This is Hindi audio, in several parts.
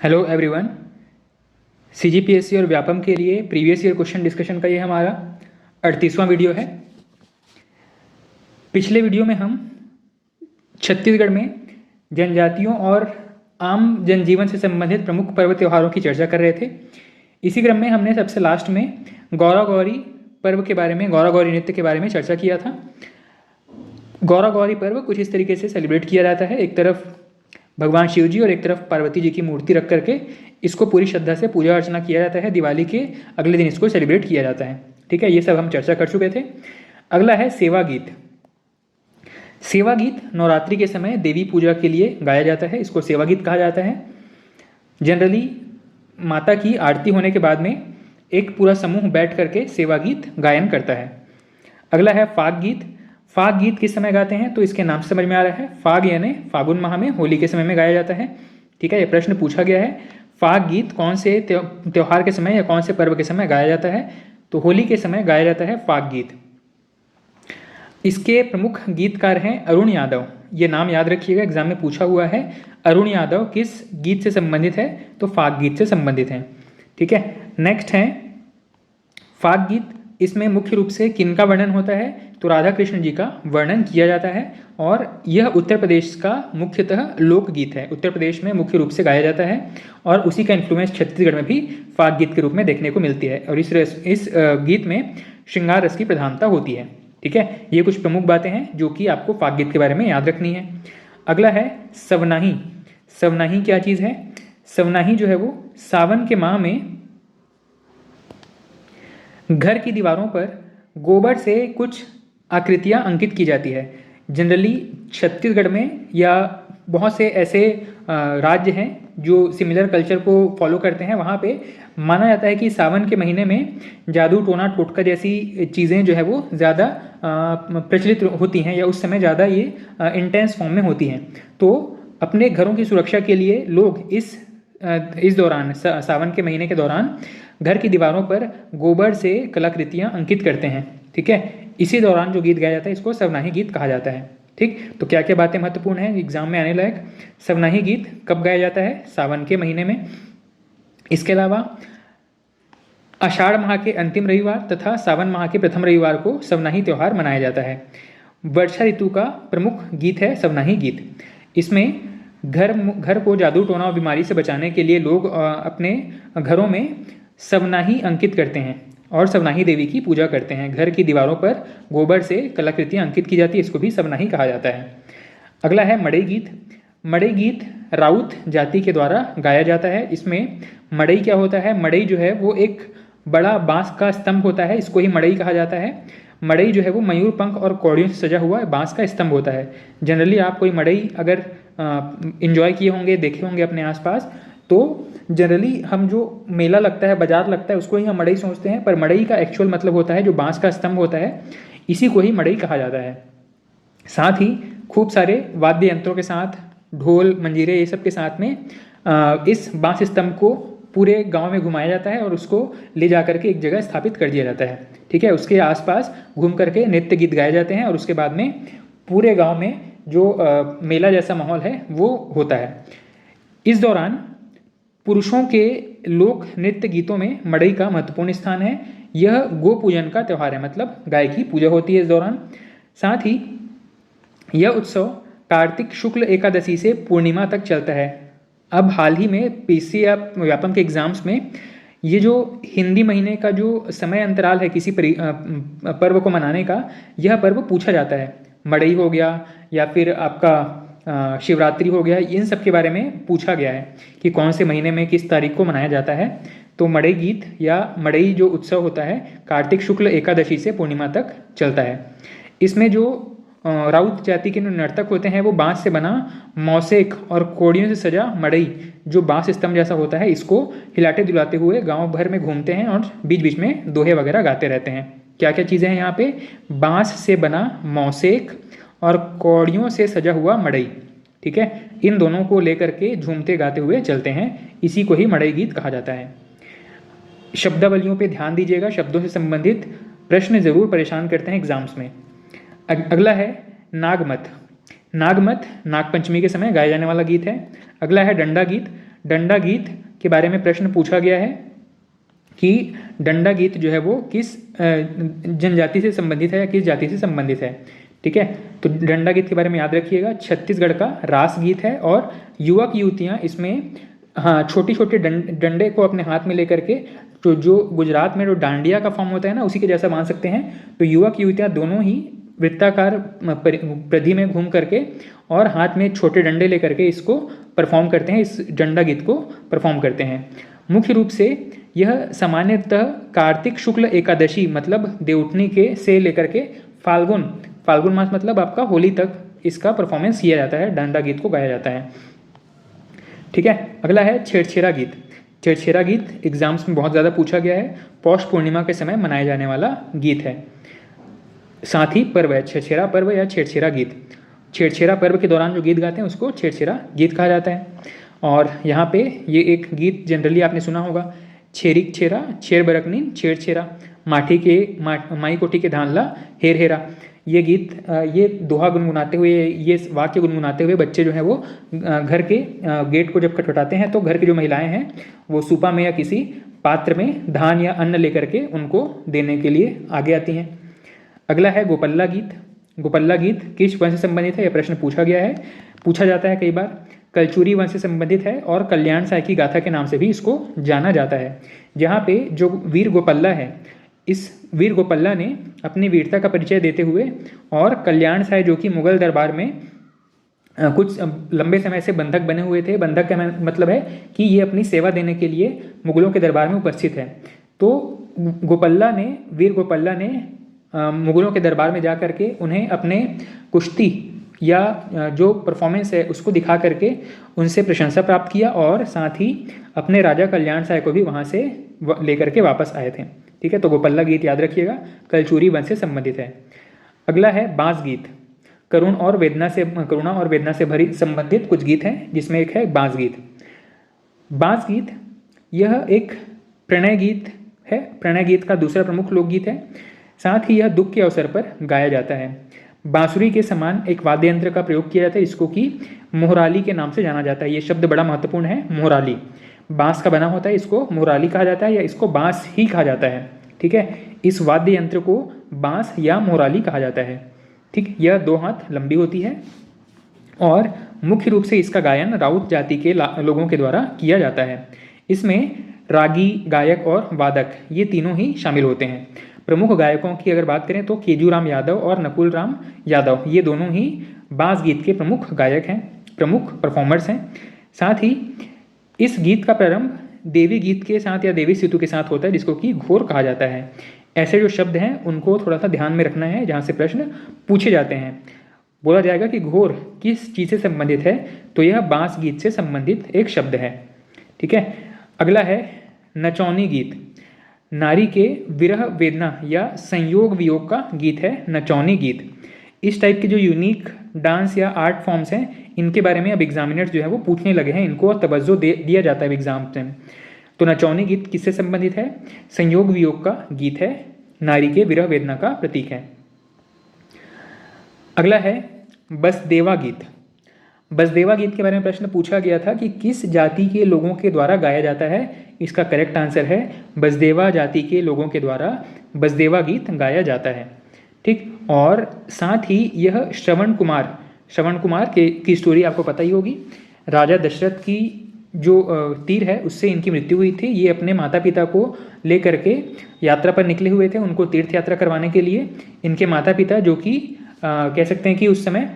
Hello everyone. सीजीपीएससी और व्यापम के लिए प्रीवियस ईयर क्वेश्चन डिस्कशन का ये हमारा 38वां वीडियो है। पिछले वीडियो में हम छत्तीसगढ़ में जनजातियों और आम जनजीवन से संबंधित प्रमुख पर्व त्योहारों की चर्चा कर रहे थे। इसी क्रम में हमने सबसे लास्ट में गौरा गौरी पर्व के बारे में, गौरा गौरी नृत्य के बारे में चर्चा किया था। गौरा गौरी पर्व कुछ इस तरीके से सेलिब्रेट किया जाता है, एक तरफ भगवान शिव जी और एक तरफ पार्वती जी की मूर्ति रख करके इसको पूरी श्रद्धा से पूजा अर्चना किया जाता है। दिवाली के अगले दिन इसको सेलिब्रेट किया जाता है। ठीक है, ये सब हम चर्चा कर चुके थे। अगला है सेवा गीत। सेवा गीत नवरात्रि के समय देवी पूजा के लिए गाया जाता है, इसको सेवा गीत कहा जाता है। जनरली माता की आरती होने के बाद में एक पूरा समूह बैठ करके सेवा गीत गायन करता है। अगला है फाग गीत। फाग गीत किस समय गाते हैं, तो इसके नाम से समझ में आ रहा है। फाग यानी फागुन माह में होली के समय में गाया जाता है। ठीक है, ये प्रश्न पूछा गया है, फाग गीत कौन से त्योहार के समय या कौन से पर्व के समय गाया जाता है, तो होली के समय गाया जाता है फाग गीत। इसके प्रमुख गीतकार हैं अरुण यादव। ये नाम याद रखिएगा, एग्जाम में पूछा हुआ है। अरुण यादव किस गीत से संबंधित है, तो फाग गीत से संबंधित है। ठीक है, नेक्स्ट है फाग गीत। इसमें मुख्य रूप से किनका वर्णन होता है, तो राधा कृष्ण जी का वर्णन किया जाता है और यह उत्तर प्रदेश का मुख्यतः लोकगीत है। उत्तर प्रदेश में मुख्य रूप से गाया जाता है और उसी का इन्फ्लुएंस छत्तीसगढ़ में भी फाग गीत के रूप में देखने को मिलती है और इस गीत में श्रृंगार रस की प्रधानता होती है। ठीक है, ये कुछ प्रमुख बातें हैं जो कि आपको फाग गीत के बारे में याद रखनी है। अगला है सवनाही। सवनाही क्या चीज़ है, सवनाही जो है वो सावन के माह में घर की दीवारों पर गोबर से कुछ आकृतियां अंकित की जाती है। जनरली छत्तीसगढ़ में या बहुत से ऐसे राज्य हैं जो सिमिलर कल्चर को फॉलो करते हैं, वहाँ पे माना जाता है कि सावन के महीने में जादू टोना टोटका जैसी चीज़ें जो है वो ज़्यादा प्रचलित होती हैं या उस समय ज़्यादा ये इंटेंस फॉर्म में होती हैं। तो अपने घरों की सुरक्षा के लिए लोग इस दौरान, सावन के महीने के दौरान, घर की दीवारों पर गोबर से कलाकृतियाँ अंकित करते हैं। ठीक है, इसी दौरान जो गीत गाया जाता है इसको सवनाही गीत कहा जाता है। ठीक, तो क्या क्या बातें महत्वपूर्ण हैं एग्जाम में आने लायक। सवनाही गीत कब गाया जाता है, सावन के महीने में। इसके अलावा आषाढ़ माह के अंतिम रविवार तथा सावन माह के प्रथम रविवार को सवनाही त्यौहार मनाया जाता है। वर्षा ऋतु का प्रमुख गीत है सवनाही गीत। इसमें घर को जादू टोना और बीमारी से बचाने के लिए लोग अपने घरों में सवनाही अंकित करते हैं और सवनाही देवी की पूजा करते हैं। घर की दीवारों पर गोबर से कलाकृतियाँ अंकित की जाती है, इसको भी सवनाही कहा जाता है। अगला है मड़ई गीत। मड़ई गीत राउत जाति के द्वारा गाया जाता है। इसमें मड़ई क्या होता है, मड़ई जो है वो एक बड़ा बांस का स्तंभ होता है, इसको ही मड़ई कहा जाता है। मड़ई जो है वो मयूर पंख और कौड़ियों से सजा हुआ बांस का स्तंभ होता है। जनरली आप कोई मड़ई अगर इंजॉय किए होंगे, देखे होंगे अपने आसपास, तो जनरली हम जो मेला लगता है, बाजार लगता है, उसको ही हम मड़ई सोचते हैं, पर मड़ई का एक्चुअल मतलब होता है जो बांस का स्तंभ होता है, इसी को ही मड़ई कहा जाता है। साथ ही खूब सारे वाद्य यंत्रों के साथ, ढोल मंजीरे ये सब के साथ में इस बांस स्तंभ को पूरे गांव में घुमाया जाता है और उसको ले जा करके एक जगह स्थापित कर दिया जाता है। ठीक है, उसके आसपास घूम करके नृत्य गीत गाए जाते हैं और उसके बाद में पूरे गांव में जो मेला जैसा माहौल है वो होता है। इस दौरान पुरुषों के लोक नृत्य गीतों में मड़ई का महत्वपूर्ण स्थान है। यह गो पूजन का त्यौहार है, मतलब गाय की पूजा होती है इस दौरान। साथ ही यह उत्सव कार्तिक शुक्ल एकादशी से पूर्णिमा तक चलता है। अब हाल ही में पीसी या व्यापम के एग्जाम्स में ये जो हिंदी महीने का जो समय अंतराल है किसी पर्व को मनाने का, यह पर्व पूछा जाता है। मड़ई हो गया या फिर आपका शिवरात्रि हो गया, इन सब के बारे में पूछा गया है कि कौन से महीने में किस तारीख को मनाया जाता है। तो मड़ई गीत या मड़ई जो उत्सव होता है कार्तिक शुक्ल एकादशी से पूर्णिमा तक चलता है। इसमें जो राउत जाति के नर्तक होते हैं वो बांस से बना मौसेक और कोड़ियों से सजा मड़ई, जो बांस स्तंभ जैसा होता है, इसको हिलाते डुलाते हुए गांव भर में घूमते हैं और बीच बीच में दोहे वगैरह गाते रहते हैं। क्या क्या चीज़ें हैं यहाँ पे, बांस से बना मौसेक और कौड़ियों से सजा हुआ मड़ई। ठीक है, इन दोनों को लेकर के झूमते गाते हुए चलते हैं, इसी को ही मड़ई गीत कहा जाता है। शब्दावलियों पे ध्यान दीजिएगा, शब्दों से संबंधित प्रश्न जरूर परेशान करते हैं एग्जाम्स में। अगला है नागमत। नागमत नागपंचमी के समय गाया जाने वाला गीत है। अगला है डंडा गीत। डंडा गीत के बारे में प्रश्न पूछा गया है कि डंडा गीत जो है वो किस जनजाति से संबंधित है या किस जाति से संबंधित है। ठीक है, तो डंडा गीत के बारे में याद रखिएगा, छत्तीसगढ़ का रास गीत है और युवक युवतियाँ इसमें हाँ छोटी छोटे डंडे को अपने हाथ में लेकर के तो जो गुजरात में जो डांडिया का फॉर्म होता है ना उसी के जैसा बांध सकते हैं। तो युवक युवतियाँ दोनों ही वृत्ताकार परिधि में घूम करके और हाथ में छोटे डंडे लेकर के इसको परफॉर्म करते हैं, इस डंडा गीत को परफॉर्म करते हैं। मुख्य रूप से यह सामान्यतः कार्तिक शुक्ल एकादशी मतलब देवउठनी के से लेकर के फाल्गुन मास मतलब आपका होली तक इसका परफॉर्मेंस किया जाता है, डंडा गीत को गाया जाता है। ठीक है, अगला है छेड़छेरा गीत। छेड़छेरा गीत एग्जाम्स में बहुत ज़्यादा पूछा गया है, पौष पूर्णिमा के समय मनाया जाने वाला गीत है। साथ ही पर्व है, छेड़छेरा पर्व या छेड़छेरा गीत। छेड़छेरा पर्व के दौरान जो गीत गाते हैं उसको छेड़छेरा गीत कहा जाता है। और यहाँ पे ये एक गीत जनरली आपने सुना होगा, छेरिक छेरा छेर बरकनीन छेड़छेरा माई कोठी के धानला हेर हेरा। ये गीत ये दोहा गुनगुनाते हुए, ये वाक्य गुनगुनाते हुए बच्चे जो है वो घर के गेट को जब खटखटाते हैं तो घर की जो महिलाएं हैं वो सूपा में या किसी पात्र में धान या अन्न लेकर के उनको देने के लिए आगे आती हैं। अगला है गोपल्ला गीत। गोपल्ला गीत किस वंश से संबंधित है यह प्रश्न पूछा जाता है कई बार। कलचुरी वंश से संबंधित है और कल्याण साय की गाथा के नाम से भी इसको जाना जाता है। जहाँ पे जो वीर गोपल्ला है, इस वीर गोपल्ला ने अपनी वीरता का परिचय देते हुए और कल्याण साय जो कि मुगल दरबार में कुछ लंबे समय से बंधक बने हुए थे, बंधक का मतलब है कि ये अपनी सेवा देने के लिए मुगलों के दरबार में उपस्थित है। तो वीर गोपल्ला ने मुगलों के दरबार में जा करके उन्हें अपने कुश्ती या जो परफॉर्मेंस है उसको दिखा करके उनसे प्रशंसा प्राप्त किया और साथ ही अपने राजा कल्याण साय को भी वहाँ से लेकर के वापस आए थे। ठीक है, तो गोपल्ला गीत याद रखिएगा, कलचुरी वंश से संबंधित है। अगला है बांस गीत। करुणा और वेदना से भरी संबंधित कुछ गीत हैं, जिसमें एक है बांस गीत। बांस गीत यह एक प्रणय गीत है, प्रणय गीत का दूसरा प्रमुख लोकगीत है। साथ ही यह दुख के अवसर पर गाया जाता है। बांसुरी के समान एक वाद्य यंत्र का प्रयोग किया जाता है, इसको कि मोहराली के नाम से जाना जाता है। ये शब्द बड़ा महत्वपूर्ण है, मोहराली। बांस का बना होता है, इसको मोहराली कहा जाता है या इसको बांस ही कहा जाता है। ठीक है, इस वाद्य यंत्र को बांस या मोहराली कहा जाता है। ठीक, यह 2 हाथ लंबी होती है और मुख्य रूप से इसका गायन राउत जाति के लोगों के द्वारा किया जाता है। इसमें रागी, गायक और वादक ये तीनों ही शामिल होते हैं। प्रमुख गायकों की अगर बात करें तो केजूराम यादव और नकुल राम यादव ये दोनों ही बांस गीत के प्रमुख गायक हैं, प्रमुख परफॉर्मर्स हैं। साथ ही इस गीत का प्रारंभ देवी गीत के साथ या देवी स्तुति के साथ होता है, जिसको कि घोर कहा जाता है। ऐसे जो शब्द हैं उनको थोड़ा सा ध्यान में रखना है जहाँ से प्रश्न पूछे जाते हैं। बोला जाएगा कि घोर किस चीज़ से संबंधित है, तो यह बांस गीत से संबंधित एक शब्द है। ठीक है, अगला है नचौनी गीत। नारी के विरह वेदना या संयोग वियोग का गीत है नचौनी गीत। इस टाइप के जो यूनिक डांस या आर्ट फॉर्म्स हैं इनके बारे में अब एग्जामिनर्स जो है वो पूछने लगे हैं, इनको तवज्जो दिया जाता है एग्जाम में। तो नचौनी गीत किससे संबंधित है? संयोग वियोग का गीत है, नारी के विरह वेदना का प्रतीक है। अगला है बसदेवा गीत। बसदेवा गीत के बारे में प्रश्न पूछा गया था कि किस जाति के लोगों के द्वारा गाया जाता है। इसका करेक्ट आंसर है बसदेवा जाति के लोगों के द्वारा बसदेवा गीत गाया जाता है। ठीक, और साथ ही यह श्रवण कुमार की स्टोरी आपको पता ही होगी। राजा दशरथ की जो तीर है उससे इनकी मृत्यु हुई थी। ये अपने माता पिता को लेकर के यात्रा पर निकले हुए थे, उनको तीर्थ यात्रा करवाने के लिए। इनके माता पिता जो कि कह सकते हैं कि उस समय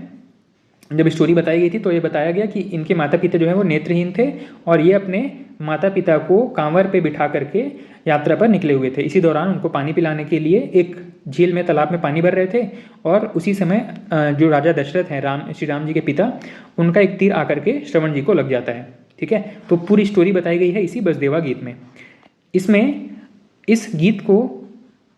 जब स्टोरी बताई गई थी तो ये बताया गया कि इनके माता पिता जो है वो नेत्रहीन थे और ये अपने माता पिता को कांवर पे बिठा करके यात्रा पर निकले हुए थे। इसी दौरान उनको पानी पिलाने के लिए एक झील में, तालाब में पानी भर रहे थे और उसी समय जो राजा दशरथ हैं, श्री राम जी के पिता, उनका एक तीर आकर के श्रवण जी को लग जाता है। ठीक है, तो पूरी स्टोरी बताई गई है इसी बसदेवा गीत में। इसमें इस गीत को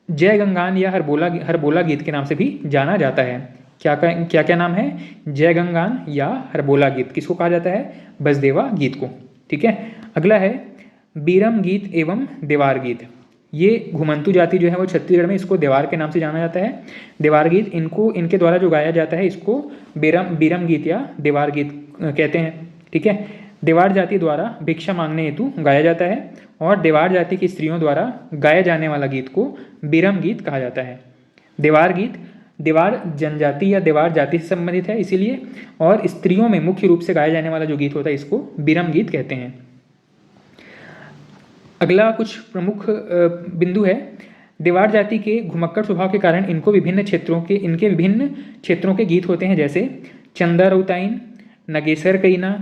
जय गंगान या हरबोला गीत के नाम से भी जाना जाता है। क्या नाम है? जय गंगान या हरबोला गीत। किसको कहा जाता है? बसदेवा गीत को। ठीक है, अगला है बीरम गीत एवं देवार गीत। ये घुमंतु जाति जो है वो छत्तीसगढ़ में इसको देवार के नाम से जाना जाता है। देवार गीत इनके द्वारा जो गाया जाता है इसको बीरम गीत या देवार गीत कहते हैं। ठीक है, देवाड़ जाति द्वारा भिक्षा मांगने हेतु गाया जाता है, और देवाड़ जाति की स्त्रियों द्वारा गाया जाने वाला गीत को बीरम गीत कहा जाता है। देवार गीत देवार जनजाति या देवार जाति से संबंधित है इसीलिए, और स्त्रियों में मुख्य रूप से गाया जाने वाला जो गीत होता है इसको बीरम गीत कहते हैं। अगला कुछ प्रमुख बिंदु है। देवार जाति के घुमक्कड़ स्वभाव के कारण इनके विभिन्न क्षेत्रों के गीत होते हैं, जैसे चंदा रउताइन, नगेसर कईना,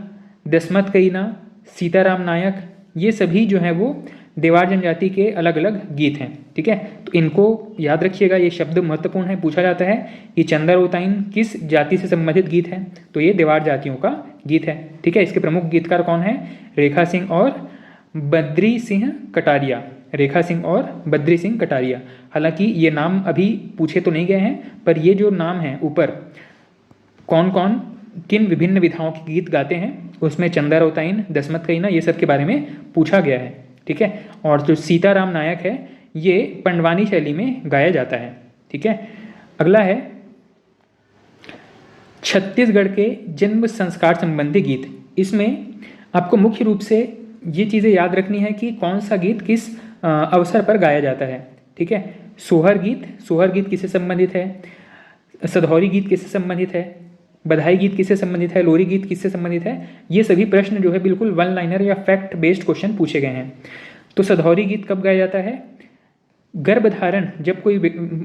दसमत कईना, सीताराम नायक, ये सभी जो हैं वो देवार जनजाति के अलग अलग गीत हैं। ठीक है, तो इनको याद रखिएगा, ये शब्द महत्वपूर्ण है। पूछा जाता है कि चंदा रउताइन किस जाति से संबंधित गीत है, तो ये देवार जातियों का गीत है। ठीक है, इसके प्रमुख गीतकार कौन है? रेखा सिंह और बद्री सिंह कटारिया। रेखा सिंह और बद्री सिंह कटारिया। हालांकि ये नाम अभी पूछे तो नहीं गए हैं, पर ये जो नाम है ऊपर कौन कौन किन विभिन्न विधाओं के गीत गाते हैं उसमें चंदा रउताइन, दसमत कईना, ये सब के बारे में पूछा गया है। ठीक है, और जो सीताराम नायक है ये पंडवानी शैली में गाया जाता है। ठीक है, अगला है छत्तीसगढ़ के जन्म संस्कार संबंधी गीत। इसमें आपको मुख्य रूप से ये चीज़ें याद रखनी है कि कौन सा गीत किस अवसर पर गाया जाता है। ठीक है, सोहर गीत किससे संबंधित है? सधौरी गीत किससे संबंधित है? बधाई गीत किससे संबंधित है? लोरी गीत किससे संबंधित है? ये सभी प्रश्न जो है बिल्कुल वन लाइनर या फैक्ट बेस्ड क्वेश्चन पूछे गए हैं। तो सधौरी गीत कब गाया जाता है? गर्भधारण, जब कोई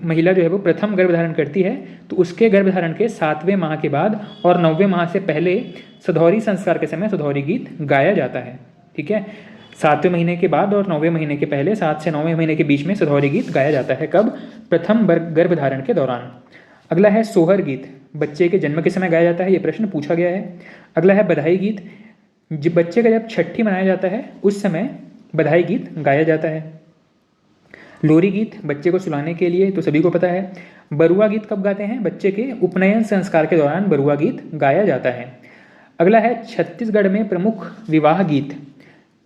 महिला जो है वो प्रथम गर्भधारण करती है तो उसके गर्भधारण के 7वें माह के बाद और 9वें माह से पहले सधौरी संस्कार के समय सधौरी गीत गाया जाता है। ठीक है, 7वें महीने के बाद और 9वें महीने के पहले 7 से 9वें महीने के बीच में सधौरी गीत गाया जाता है। कब? प्रथम गर्भधारण के दौरान। अगला है सोहर गीत, बच्चे के जन्म के समय गाया जाता है, ये प्रश्न पूछा गया है। अगला है बधाई गीत, जब बच्चे का जब छठी मनाया जाता है उस समय बधाई गीत गाया जाता है। लोरी गीत बच्चे को सुलाने के लिए, तो सभी को पता है। बरुआ गीत कब गाते हैं? बच्चे के उपनयन संस्कार के दौरान बरुआ गीत गाया जाता है। अगला है छत्तीसगढ़ में प्रमुख विवाह गीत।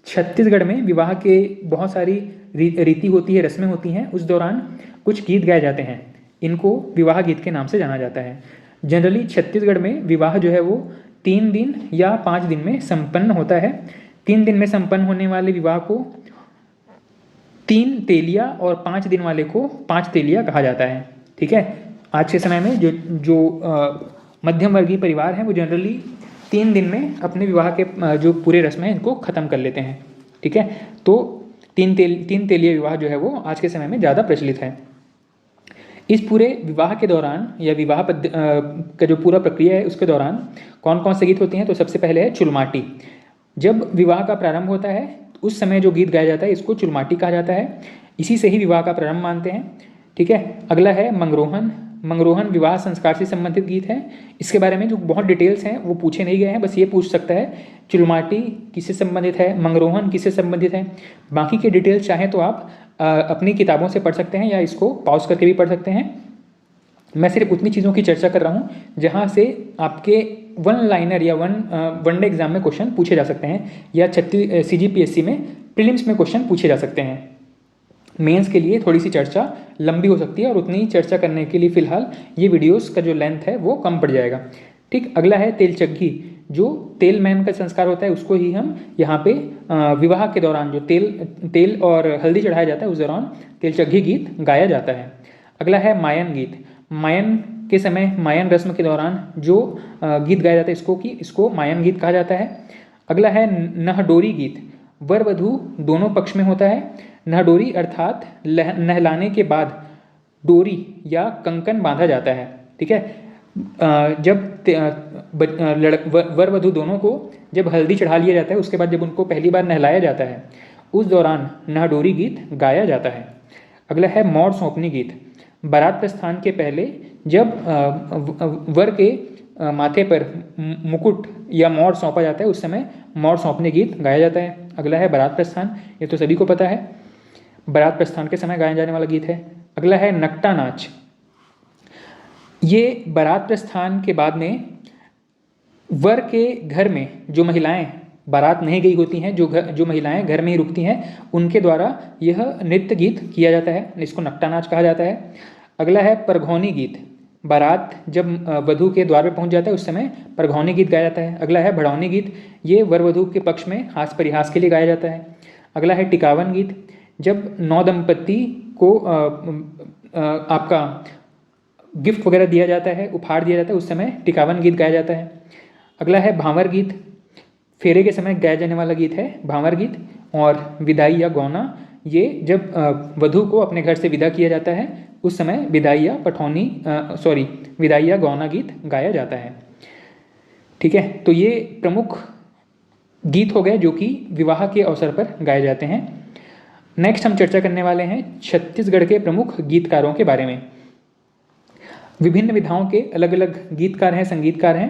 छत्तीसगढ़ में विवाह के बहुत सारी रीति होती है, रस्में होती हैं, उस दौरान कुछ गीत गाए जाते हैं, इनको विवाह गीत के नाम से जाना जाता है। जनरली छत्तीसगढ़ में विवाह जो है वो 3 दिन या 5 दिन में संपन्न होता है। 3 दिन में संपन्न होने वाले विवाह को 3 तेलिया और 5 दिन वाले को 5 तेलिया कहा जाता है। ठीक है, आज के समय में जो मध्यम वर्गीय परिवार हैं वो जनरली 3 दिन में अपने विवाह के जो पूरे रस्म हैं इनको ख़त्म कर लेते हैं। ठीक है, तो 3 तेलिया विवाह जो है वो आज के समय में ज़्यादा प्रचलित है। इस पूरे विवाह के दौरान या विवाह का जो पूरा प्रक्रिया है उसके दौरान कौन कौन से गीत होते हैं? तो सबसे पहले है चुलमाटी। जब विवाह का प्रारंभ होता है तो उस समय जो गीत गाया जाता है इसको चुलमाटी कहा जाता है, इसी से ही विवाह का प्रारंभ मानते हैं। ठीक है, अगला है मंगरोहन। मंगरोहन विवाह संस्कार से संबंधित गीत है। इसके बारे में जो बहुत डिटेल्स हैं वो पूछे नहीं गए हैं, बस ये पूछ सकता है चुलमाटी किससे संबंधित है, मंगरोहन किससे संबंधित है। बाकी के डिटेल्स चाहें तो आप अपनी किताबों से पढ़ सकते हैं या इसको पॉज करके भी पढ़ सकते हैं। मैं सिर्फ उतनी चीज़ों की चर्चा कर रहा हूँ जहाँ से आपके वन लाइनर या वनडे एग्जाम में क्वेश्चन पूछे जा सकते हैं, या CGPSC में प्रीलिम्स में क्वेश्चन पूछे जा सकते हैं। मेंस के लिए थोड़ी सी चर्चा लंबी हो सकती है और उतनी चर्चा करने के लिए फ़िलहाल ये वीडियोस का जो लेंथ है वो कम पड़ जाएगा। ठीक, अगला है तेलचग्घी। जो तेल मैन का संस्कार होता है उसको ही हम यहाँ पे विवाह के दौरान जो तेल और हल्दी चढ़ाया जाता है उस दौरान तेलचग्घी गीत गाया जाता है। अगला है मायन गीत। मायन के समय मायन रस्म के दौरान जो गीत गाया जाता है इसको मायन गीत कहा जाता है। अगला है नहडोरी गीत। वर वधू दोनों पक्ष में होता है। नहडोरी अर्थात नहलाने के बाद डोरी या कंकन बांधा जाता है। ठीक है, जब वर वधू दोनों को जब हल्दी चढ़ा लिया जाता है उसके बाद जब उनको पहली बार नहलाया जाता है उस दौरान नहडोरी गीत गाया जाता है। अगला है मौर सौंपनी गीत। बारात प्रस्थान के पहले जब वर के माथे पर मुकुट या मोर सौंपा जाता है उस समय मोर सौंपने गीत गाया जाता है। अगला है बारात प्रस्थान, ये तो सभी को पता है, बारात प्रस्थान के समय गाया जाने वाला गीत है। अगला है नकटा नाच। ये बारात प्रस्थान के बाद में वर के घर में जो महिलाएं बारात नहीं गई होती हैं, जो महिलाएं घर में ही रुकती हैं, उनके द्वारा यह नृत्य गीत किया जाता है, इसको नकटा नाच कहा जाता है। अगला है परघौनी गीत। बारात जब वधू के द्वार पे पहुंच जाता है उस समय परघौनी गीत गाया जाता है। अगला है भड़ौनी गीत, ये वर वधू के पक्ष में हास परिहास के लिए गाया जाता है। अगला है टिकावन गीत, जब नौ दंपत्ति को आपका गिफ्ट वगैरह दिया जाता है, उपहार दिया जाता है, उस समय टिकावन गीत गाया जाता है। अगला है भांवर गीत, फेरे के समय गाया जाने वाला गीत है भांवर गीत। और विदाई या गौना, ये जब वधू को अपने घर से विदा किया जाता है उस समय विदाई या विदाई या गौना गीत गाया जाता है। ठीक है, तो ये प्रमुख गीत हो गए जो कि विवाह के अवसर पर गाए जाते हैं। नेक्स्ट हम चर्चा करने वाले हैं छत्तीसगढ़ के प्रमुख गीतकारों के बारे में। विभिन्न विधाओं के अलग अलग गीतकार हैं, संगीतकार हैं।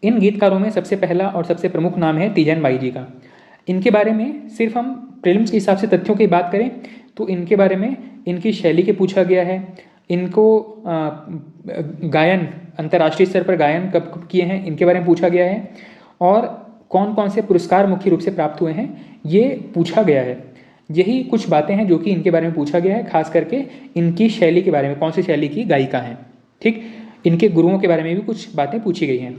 इन गीतकारों में सबसे पहला और सबसे प्रमुख नाम है तीजन बाई जी का। इनके बारे में सिर्फ हम प्रीलिम्स के हिसाब से तथ्यों की बात करें तो इनके बारे में इनकी शैली के पूछा गया है, इनको गायन अंतर्राष्ट्रीय स्तर पर गायन कब किए हैं इनके बारे में पूछा गया है, और कौन कौन से पुरस्कार मुख्य रूप से प्राप्त हुए हैं ये पूछा गया है। यही कुछ बातें हैं जो कि इनके बारे में पूछा गया है, खास करके इनकी शैली के बारे में, कौन सी शैली की गायिका हैं। ठीक, इनके गुरुओं के बारे में भी कुछ बातें पूछी गई हैं।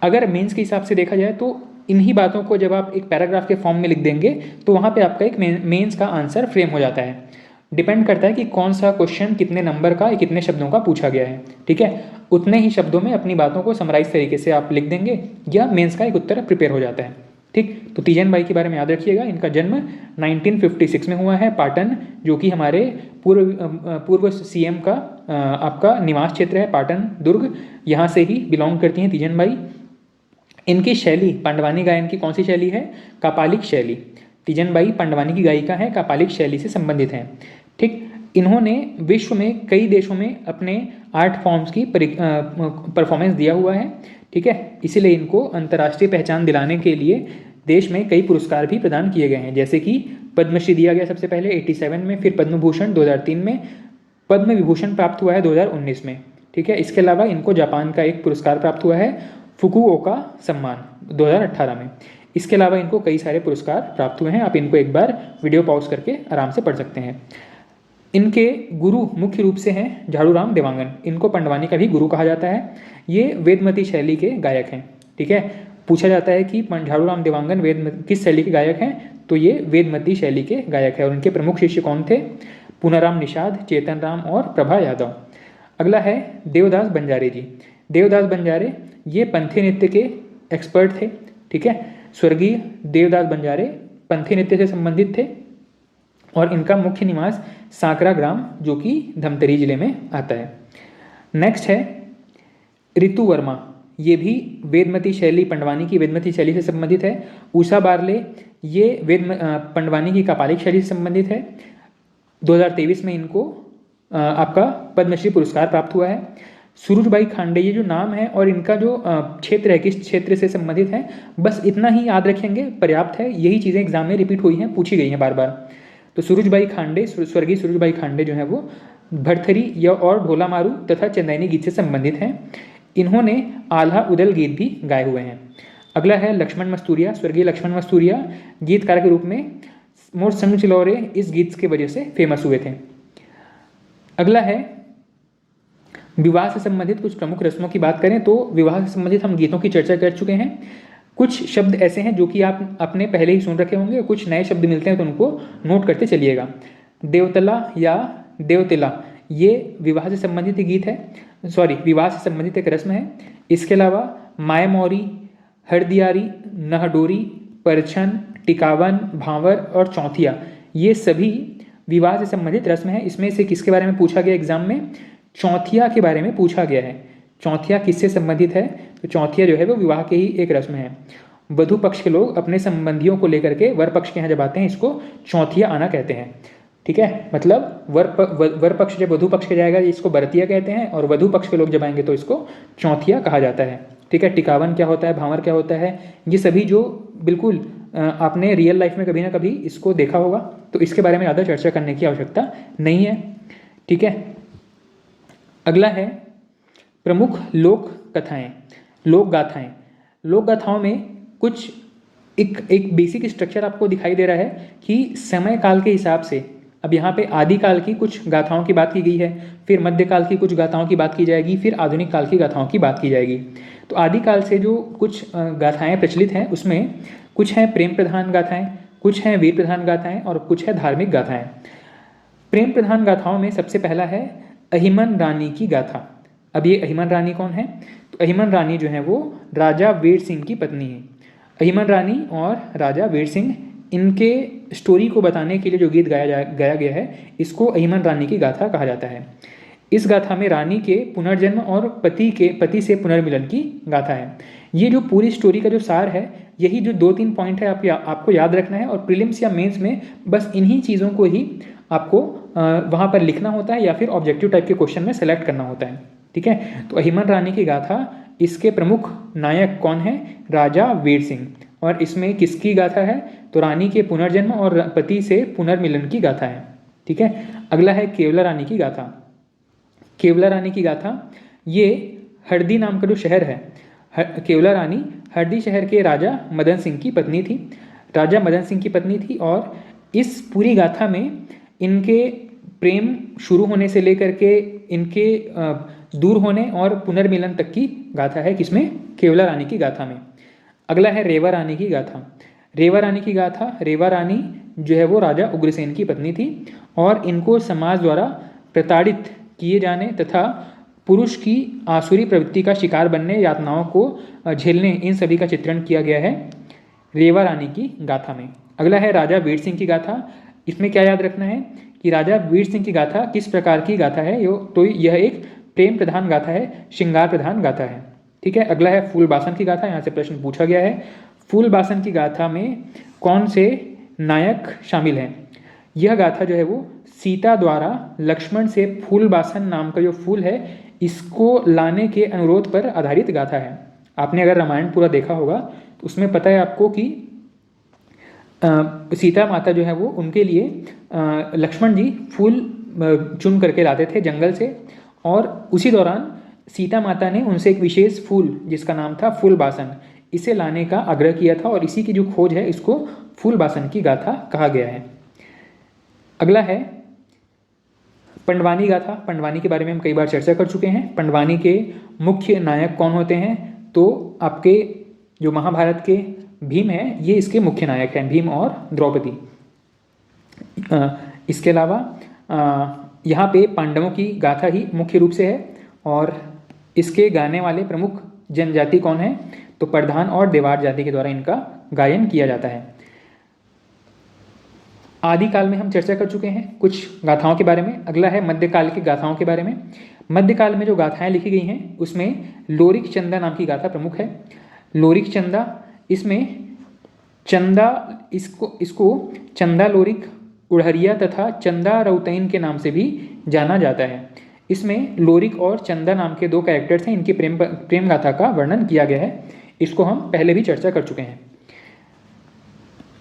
अगर मेंस के हिसाब से देखा जाए तो इन्हीं बातों को जब आप एक पैराग्राफ के फॉर्म में लिख देंगे तो वहाँ पे आपका एक मेंस का आंसर फ्रेम हो जाता है। डिपेंड करता है कि कौन सा क्वेश्चन कितने नंबर का या कितने शब्दों का पूछा गया है। ठीक है, उतने ही शब्दों में अपनी बातों को समराइज तरीके से आप लिख देंगे या मेंस का एक उत्तर प्रिपेयर हो जाता है। ठीक, तो तीजन बाई के बारे में याद रखिएगा। इनका जन्म 1956 में हुआ है। पाटन, जो कि हमारे पूर्व सीएम का आपका निवास क्षेत्र है, पाटन दुर्ग, यहाँ से ही बिलोंग करती हैं तीजन बाई। इनकी शैली पांडवानी गायन की कौन सी शैली है? कापालिक शैली। तीजन बाई पांडवानी की गायिका है, कापालिक शैली से संबंधित हैं। ठीक, इन्होंने विश्व में कई देशों में अपने आर्ट फॉर्म्स की परफॉर्मेंस दिया हुआ है। ठीक है, इसीलिए इनको अंतर्राष्ट्रीय पहचान दिलाने के लिए देश में कई पुरस्कार भी प्रदान किए गए हैं, जैसे कि पद्मश्री दिया गया सबसे पहले 87 में, फिर पद्म भूषण 2003 में, पद्म विभूषण प्राप्त हुआ है 2019 में। ठीक है, इसके अलावा इनको जापान का एक पुरस्कार प्राप्त हुआ है, फुकुओका सम्मान 2018 में। इसके अलावा इनको कई सारे पुरस्कार प्राप्त हुए हैं। आप इनको एक बार वीडियो पॉज करके आराम से पढ़ सकते हैं। इनके गुरु मुख्य रूप से हैं झाड़ूराम देवांगन, इनको पांडवानी का भी गुरु कहा जाता है। ये वेदमती शैली के गायक हैं। ठीक है, पूछा जाता है कि झाड़ूराम देवांगन किस शैली के गायक हैं, तो ये वेदमती शैली के गायक हैं। और उनके प्रमुख शिष्य कौन थे? पूनाराम निषाद, चेतन राम और प्रभा यादव। अगला है देवदास बंजारे जी। देवदास बंजारे ये पंथी नृत्य के एक्सपर्ट थे। ठीक है, स्वर्गीय देवदास बंजारे पंथी नृत्य से संबंधित थे और इनका मुख्य निवास सांकरा ग्राम, जो कि धमतरी जिले में आता है। नेक्स्ट है ऋतु वर्मा, ये भी वेदमती शैली, पांडवानी की वेदमती शैली से संबंधित है। उषा बारले, ये पांडवानी की कापालिक शैली से संबंधित है। 2023 में इनको आपका पद्मश्री पुरस्कार प्राप्त हुआ है। सूरजबाई खांडे, ये जो नाम है और इनका जो क्षेत्र है, किस क्षेत्र से संबंधित है, बस इतना ही याद रखेंगे, पर्याप्त है। यही चीज़ें एग्जाम में रिपीट हुई हैं, पूछी गई हैं बार बार। तो सूरजबाई खांडे, स्वर्गीय सूरजबाई खांडे जो है वो भरथरी या और ढोला मारू तथा चंदैनी गीत से संबंधित हैं। इन्होंने आल्हा उदल गीत भी गाए हुए हैं। अगला है लक्ष्मण मस्तूरिया। स्वर्गीय लक्ष्मण मस्तूरिया गीतकार के रूप में मोर संग चिलौरे इस गीत के वजह से फेमस हुए थे। अगला है विवाह से संबंधित कुछ प्रमुख रस्मों की बात करें तो विवाह से संबंधित हम गीतों की चर्चा कर चुके हैं। कुछ शब्द ऐसे हैं जो कि आप अपने पहले ही सुन रखे होंगे, कुछ नए शब्द मिलते हैं तो उनको नोट करते चलिएगा। देवतला या देवतिला, ये विवाह से संबंधित गीत है, विवाह से संबंधित एक रस्म है। इसके अलावा माय मौरी, हरदियारी, नहडोरी, परछन, टिकावन, भांवर और चौथिया, ये सभी विवाह से संबंधित रस्म है। इसमें से किसके बारे में पूछा गया एग्जाम में? चौथिया के बारे में पूछा गया है। चौथिया किससे संबंधित है? तो चौथिया जो है वो विवाह की ही एक रस्म है। वधु पक्ष के लोग अपने संबंधियों को लेकर के वर पक्ष के यहाँ जब आते हैं, इसको चौथिया आना कहते हैं। ठीक है, मतलब वर पक्ष जब वधु पक्ष के जाएगा इसको बरतिया कहते हैं, और वधु पक्ष के लोग जब आएंगे तो इसको चौथिया कहा जाता है। ठीक है, टिकावन क्या होता है, भांवर क्या होता है, ये सभी जो बिल्कुल आपने रियल लाइफ में कभी ना कभी इसको देखा होगा, तो इसके बारे में ज़्यादा चर्चा करने की आवश्यकता नहीं है। ठीक है, अगला है प्रमुख लोक कथाएं, लोक गाथाएं। लोक गाथाओं में कुछ एक बेसिक स्ट्रक्चर आपको दिखाई दे रहा है कि समय काल के हिसाब से अब यहाँ पे आदिकाल की कुछ गाथाओं की बात की गई है, फिर मध्यकाल की कुछ गाथाओं की बात की जाएगी, फिर आधुनिक काल की गाथाओं की बात की जाएगी। तो आदिकाल से जो कुछ गाथाएं प्रचलित हैं उसमें कुछ हैं प्रेम प्रधान गाथाएं, कुछ हैं वीर प्रधान गाथाएं और कुछ है धार्मिक गाथाएं। प्रेम प्रधान गाथाओं में सबसे पहला है अहिमन रानी की गाथा। अब ये अहिमन रानी कौन है? तो अहिमन रानी जो है वो राजा वीर सिंह की पत्नी है। अहिमन रानी और राजा वीर सिंह, इनके स्टोरी को बताने के लिए जो गीत गाया गया है इसको अहिमन रानी की गाथा कहा जाता है। इस गाथा में रानी के पुनर्जन्म और पति से पुनर्मिलन की गाथा है। ये जो पूरी स्टोरी का जो सार है, यही जो 2-3 पॉइंट है आपको याद रखना है और प्रीलिम्स या मेंस में बस इन्हीं चीज़ों को ही आपको वहाँ पर लिखना होता है या फिर ऑब्जेक्टिव टाइप के क्वेश्चन में सेलेक्ट करना होता है। ठीक है, तो अहिमन रानी की गाथा, इसके प्रमुख नायक कौन है? राजा वीर सिंह। और इसमें किसकी गाथा है? तो रानी के पुनर्जन्म और पति से पुनर्मिलन की गाथा है। ठीक है, अगला है केवला रानी की गाथा। केवला रानी की गाथा, ये हरदी नाम का जो शहर है, केवला रानी हरदी शहर के राजा मदन सिंह की पत्नी थी। राजा मदन सिंह की पत्नी थी और इस पूरी गाथा में इनके प्रेम शुरू होने से लेकर के इनके दूर होने और पुनर्मिलन तक की गाथा है। किसमें? केवला रानी की गाथा में। अगला है रेवा रानी की गाथा। रेवा रानी की गाथा, रेवा रानी जो है वो राजा उग्रसेन की पत्नी थी और इनको समाज द्वारा प्रताड़ित किए जाने तथा पुरुष की आसुरी प्रवृत्ति का शिकार बनने, यातनाओं को झेलने, इन सभी का चित्रण किया गया है रेवा रानी की गाथा में। अगला है राजा वीर सिंह की गाथा। इसमें क्या याद रखना है कि राजा वीर सिंह की गाथा किस प्रकार की गाथा है? तो यह एक प्रेम प्रधान गाथा है, श्रृंगार प्रधान गाथा है। ठीक है, अगला है फूलबासन की गाथा। यहाँ से प्रश्न पूछा गया है, फूलबासन की गाथा में कौन से नायक शामिल हैं? यह गाथा जो है वो सीता द्वारा लक्ष्मण से फूलबासन नाम का जो फूल है इसको लाने के अनुरोध पर आधारित गाथा है। आपने अगर रामायण पूरा देखा होगा तो उसमें पता है आपको कि सीता माता जो है वो उनके लिए लक्ष्मण जी फूल चुन करके लाते थे जंगल से, और उसी दौरान सीता माता ने उनसे एक विशेष फूल जिसका नाम था फूलबासन, इसे लाने का आग्रह किया था और इसी की जो खोज है इसको फूलबासन की गाथा कहा गया है। अगला है पंडवानी गाथा। पंडवानी के बारे में हम कई बार चर्चा कर चुके हैं। पंडवानी के मुख्य नायक कौन होते हैं? तो आपके जो महाभारत के भीम है, ये इसके मुख्य नायक हैं, भीम और द्रौपदी। इसके अलावा यहाँ पे पांडवों की गाथा ही मुख्य रूप से है और इसके गाने वाले प्रमुख जनजाति कौन है? तो प्रधान और देवार जाति के द्वारा इनका गायन किया जाता है। आदिकाल में हम चर्चा कर चुके हैं कुछ गाथाओं के बारे में। अगला है मध्यकाल की गाथाओं के बारे में। मध्यकाल में जो गाथाएं लिखी गई हैं उसमें लोरिक चंदा नाम की गाथा प्रमुख है। लोरिक चंदा, इसमें चंदा, इसको चंदा लोरिक, उड़हरिया तथा चंदा रउतैन के नाम से भी जाना जाता है। इसमें लोरिक और चंदा नाम के 2 कैरेक्टर्स हैं, इनकी प्रेम गाथा का वर्णन किया गया है। इसको हम पहले भी चर्चा कर चुके हैं।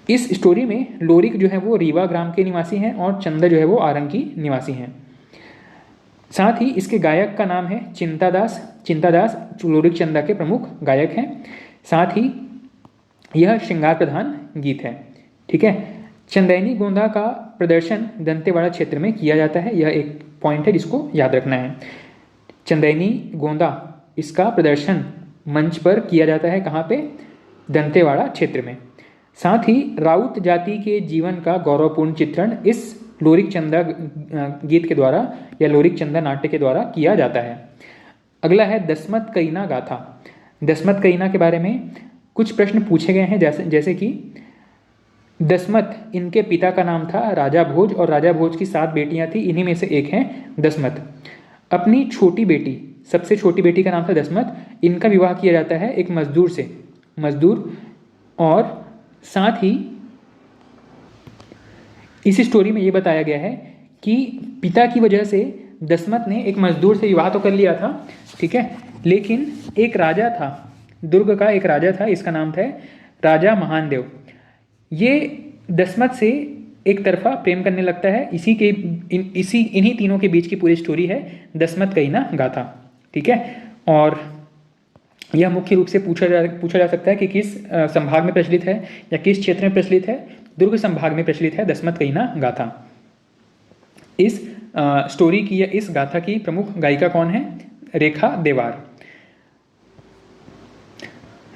इस स्टोरी में लोरिक जो है वो रीवा ग्राम के निवासी हैं और चंदा जो है वो आरंग की निवासी हैं। साथ ही इसके गायक का नाम है चिंतादास। चिंतादास लोरिक चंदा के प्रमुख गायक हैं। साथ ही यह श्रृंगार प्रधान गीत है। ठीक है, चंदैनी गोंदा का प्रदर्शन दंतेवाड़ा क्षेत्र में किया जाता है। यह एक पॉइंट है जिसको याद रखना है। चंदैनी गोंदा, इसका प्रदर्शन मंच पर किया जाता है। कहाँ पे? दंतेवाड़ा क्षेत्र में। साथ ही राउत जाति के जीवन का गौरवपूर्ण चित्रण इस लोरिक चंदा गीत के द्वारा या लोरिक चंदा नाट्य के द्वारा किया जाता है। अगला है दसमत कईना गाथा। दसमत कईना के बारे में कुछ प्रश्न पूछे गए हैं, जैसे कि दसमत, इनके पिता का नाम था राजा भोज और राजा भोज की 7 बेटियां थी, इन्हीं में से एक हैं दसमत। अपनी छोटी बेटी, सबसे छोटी बेटी का नाम था दसमत, इनका विवाह किया जाता है एक मजदूर से, और साथ ही इस स्टोरी में ये बताया गया है कि पिता की वजह से दसमत ने एक मजदूर से विवाह तो कर लिया था, ठीक है, लेकिन एक राजा था, दुर्ग का एक राजा था, इसका नाम था राजा महानदेव। ये दसमत से एक तरफा प्रेम करने लगता है। इन्हीं तीनों के बीच की पूरी स्टोरी है दसमत कईना गाथा। ठीक है, और यह मुख्य रूप से पूछा जा सकता है कि किस संभाग में प्रचलित है या किस क्षेत्र में प्रचलित है। दुर्ग संभाग में प्रचलित है दसमत कईना गाथा। इस स्टोरी की या इस गाथा की प्रमुख गायिका कौन है? रेखा देवार।